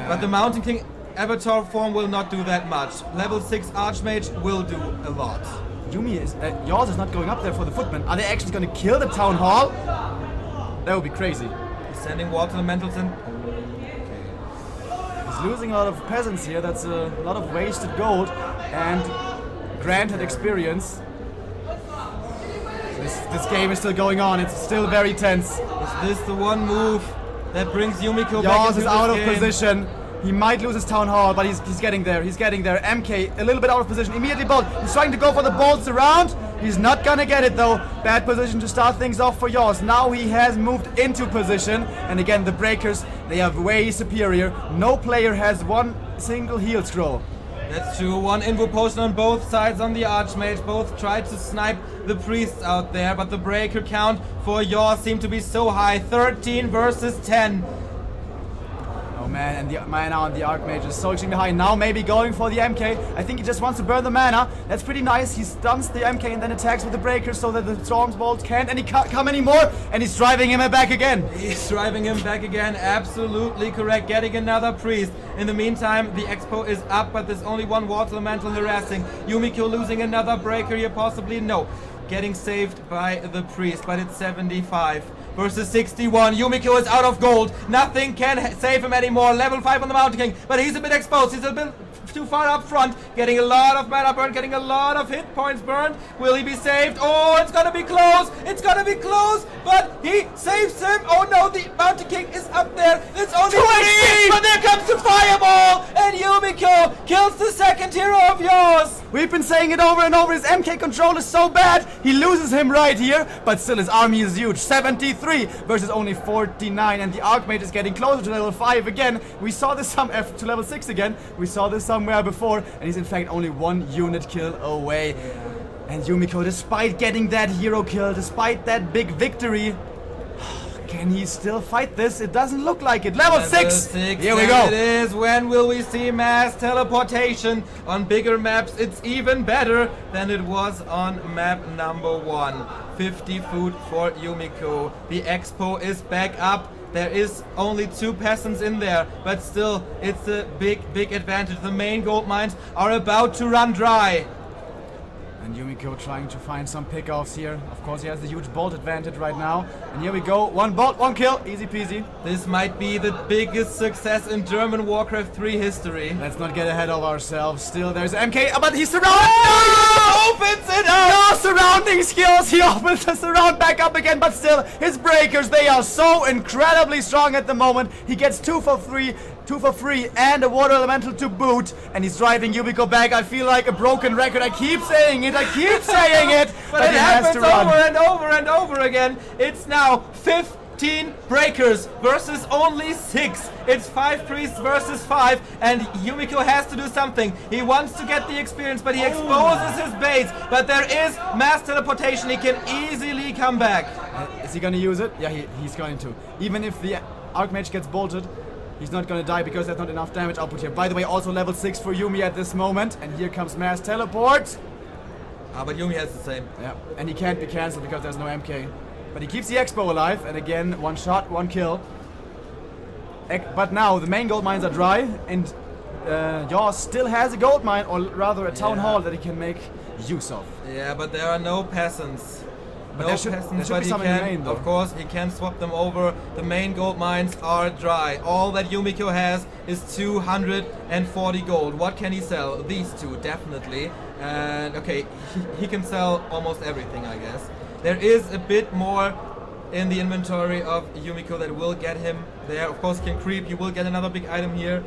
But the Mountain King Avatar form will not do that much. Level 6 Archmage will do a lot. Yaws is not going up there for the Footman. Are they actually gonna kill the Town Hall? That would be crazy. He's sending Water Elementals in. Losing a lot of peasants here. That's a lot of wasted gold and granted experience. This game is still going on. It's still very tense. Is this the one move that brings Yumiko back Yaws into is out this of game? position. He might lose his Town Hall, but he's getting there. He's getting there. MK a little bit out of position. Immediately bolt. He's trying to go for the bolts around. He's not gonna get it though. Bad position to start things off for Yaws. Now he has moved into position. And again, the breakers, they are way superior. No player has 1 single heal scroll. That's true. One invo potion on both sides on the Archmage. Both tried to snipe the priests out there, but the breaker count for Yaws seemed to be so high. 13 versus 10. Oh man, and the mana on the Archmage is so extremely high. Now maybe going for the MK. I think he just wants to burn the mana. That's pretty nice. He stuns the MK and then attacks with the breaker so that the Storm's Bolt can't come anymore. And he's driving him back again. He's driving him back again. Absolutely correct. Getting another priest. In the meantime, the Expo is up, but there's only one Water Elemental harassing. Yumiko losing another breaker here, possibly. No. Getting saved by the priest, but it's 75 versus 61. Yumiko is out of gold. Nothing can save him anymore. Level 5 on the Mountain King, but he's a bit exposed. He's a bit too far up front. Getting a lot of mana burn, getting a lot of hit points burned. Will he be saved? Oh, it's gonna be close. It's gonna be close, but he saves him. Oh no, the Mountain King is up there. It's only 3, but there comes the Fireball, and Yumiko kills the second hero of Yaws. We've been saying it over and over. His MK control is so bad. He loses him right here, but still his army is huge. 73 versus only 49, and the Archmage is getting closer to level 5 again. We saw this to level 6 again. We saw this somewhere before, and he's in fact only 1 unit kill away. And Yumiko, despite getting that hero kill, despite that big victory, can he still fight this? It doesn't look like it. Level 6! Here we go. It is. When will we see mass teleportation? On bigger maps, it's even better than it was on map number 1. 50 food for Yumiko. The Expo is back up. There is only 2 peasants in there, but still, it's a big advantage. The main gold mines are about to run dry. And Yumiko trying to find some pickoffs here. Of course, he has the huge bolt advantage right now. And here we go. 1 bolt, 1 kill. Easy peasy. This might be the biggest success in German Warcraft 3 history. Let's not get ahead of ourselves. Still, there's MK, but he's surrounded! Oh! Opens it up! No surrounding skills! He opens the surround back up again, but still, his breakers, they are so incredibly strong at the moment. He gets 2 for free, and a Water Elemental to boot. And he's driving Yumiko back. I feel like a broken record. I keep saying it, but it happens over and over and over again. It's now 15 breakers versus only 6. It's 5 priests versus 5, and Yumiko has to do something. He wants to get the experience, but he exposes his base. But there is mass teleportation. He can easily come back. Is he gonna use it? Yeah, he's going to. Even if the Archmage gets bolted, he's not gonna die because there's not enough damage output here. By the way, also level 6 for Yumi at this moment. And here comes mass teleport. But Yumi has the same. Yeah, and he can't be cancelled because there's no MK. But he keeps the Expo alive, and again, 1 shot, 1 kill. But now the main gold mines are dry, and Yaws still has a gold mine, or rather a town hall that he can make use of. Yeah, but there are no peasants. But there should be some in the main, though. Of course, he can swap them over. The main gold mines are dry. All that Yumiko has is 240 gold. What can he sell? These 2, definitely. And okay, he can sell almost everything, I guess. There is a bit more in the inventory of Yumiko that will get him there. Of course, he can creep. He will get another big item here.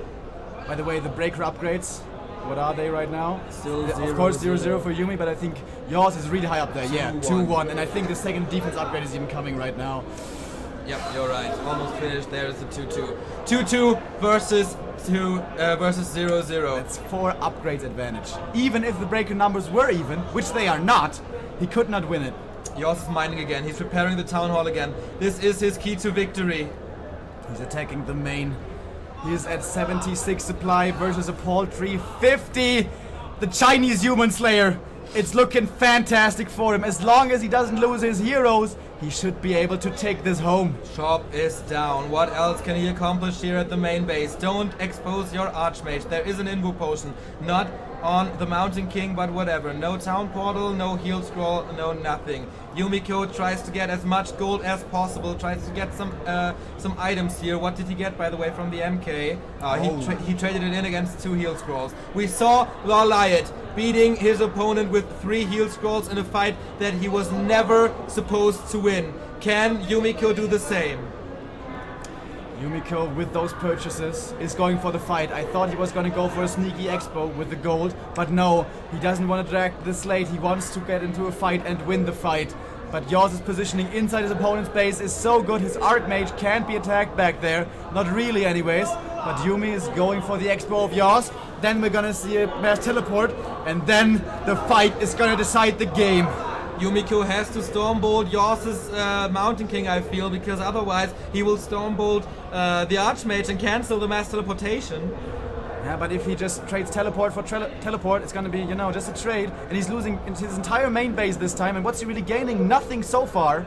By the way, the breaker upgrades, what are they right now? Still of course 0-0 for Yumi, but I think Yaws is really high up there. Yeah, 2-1, and I think the second defense upgrade is even coming right now. Yep, you're right. Almost finished. There is the 2-2. 2-2 versus 0-0. That's 4 upgrades advantage. Even if the breaker numbers were even, which they are not, he could not win it. Yaws is mining again. He's preparing the town hall again. This is his key to victory. He's attacking the main. He's at 76 supply versus a paltry 50. The Chinese human slayer. It's looking fantastic for him. As long as he doesn't lose his heroes, he should be able to take this home. Shop is down. What else can he accomplish here at the main base? Don't expose your Archmage. There is an invo potion. Not on the Mountain King, but whatever. No town portal, no heal scroll, no nothing. Yumiko tries to get as much gold as possible, tries to get some items here. What did he get, by the way, from the MK? He traded it in against 2 heal scrolls. We saw Lawliot beating his opponent with 3 heal scrolls in a fight that he was never supposed to win. Can Yumiko do the same? Yumiko, with those purchases, is going for the fight. I thought he was going to go for a sneaky Expo with the gold, but no, he doesn't want to drag this late. He wants to get into a fight and win the fight. But Yaws' positioning inside his opponent's base is so good, his Archmage can't be attacked back there. Not really anyways, but Yumi is going for the Expo of Yaws. then we're gonna see a mass teleport, and then the fight is gonna decide the game. Yumiko has to Stormbolt Yaws' Mountain King, I feel, because otherwise he will Stormbolt the Archmage and cancel the mass teleportation. Yeah, but if he just trades teleport for teleport, it's gonna be, you know, just a trade, and he's losing his entire main base this time, and what's he really gaining? Nothing so far.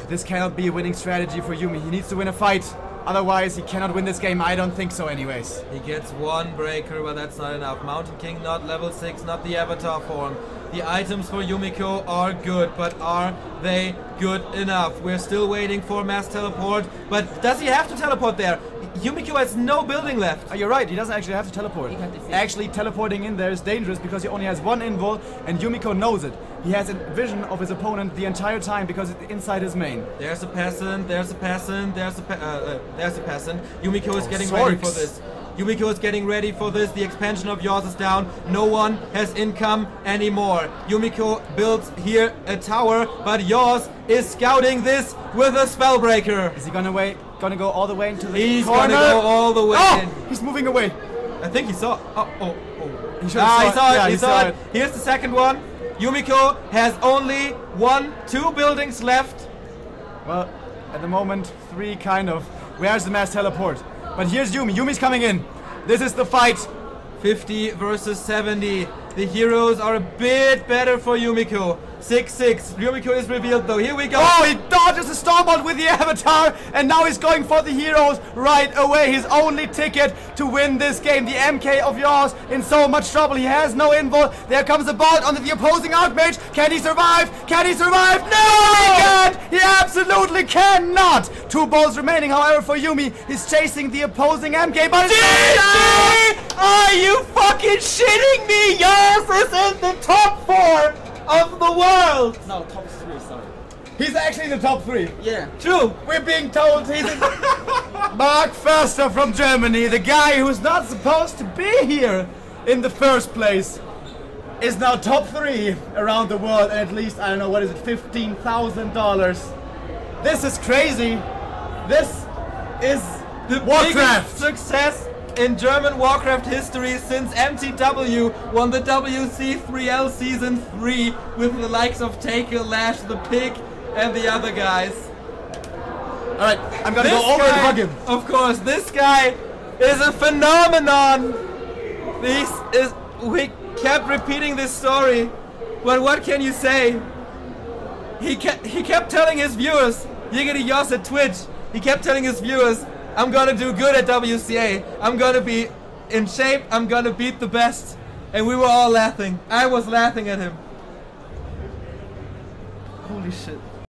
This cannot be a winning strategy for Yumi. He needs to win a fight. Otherwise, he cannot win this game. I don't think so anyways. He gets one breaker, but that's not enough. Mountain King not level 6, not the avatar form. The items for Yumiko are good, but are they good enough? We're still waiting for mass teleport, but does he have to teleport there? Yumiko has no building left. Oh, you're right, he doesn't actually have to teleport. Actually, teleporting in there is dangerous because he only has one invul, and Yumiko knows it. He has a vision of his opponent the entire time because it's inside his main. There's a peasant, there's a peasant, there's a peasant. Yumiko is getting ready for this. Yumiko is getting ready for this. The expansion of Yaws is down. No one has income anymore. Yumiko builds here a tower, but Yaws is scouting this with a Spellbreaker. Is he gonna go all the way into the He's corner? gonna go all the way in. He's moving away. I think he saw. He saw it. He saw it. Here's the second one. Yumiko has only 2 buildings left. Well, at the moment, 3 kind of. Where's the mass teleport? But here's Yumi. Yumi's coming in. This is the fight. 50 versus 70. The heroes are a bit better for Yumiko. 6-6. Yumiko is revealed though. Here we go. Oh, he dodges the Stormbolt with the avatar, and now he's going for the heroes right away. His only ticket to win this game. The MK of Yaws in so much trouble. He has no invul. There comes a bolt onto the opposing Archmage. Can he survive? Can he survive? No! He can't! He absolutely cannot! 2 bolts remaining, however, for Yumi. He's chasing the opposing MK, but it's Are you fucking shitting me? Yaws is in the top 4 of the world! No, top 3, sorry. He's actually in the top 3. Yeah. True! We're being told he's in Mark Förster from Germany, the guy who's not supposed to be here in the first place, is now top 3 around the world, and at least, I don't know, what is it, $15,000. This is crazy. This is The Warcraft. biggest success in German Warcraft history since MTW won the WC3L Season 3 with the likes of Taker, Lash, the Pig, and the other guys. Alright, I'm gonna go over and hug him. Of course, this guy is a phenomenon. We kept repeating this story, but what can you say? He kept telling his viewers, Yiggity Yaws at Twitch, he kept telling his viewers, I'm gonna do good at WCA. I'm gonna be in shape. I'm gonna beat the best. And we were all laughing. I was laughing at him. Holy shit.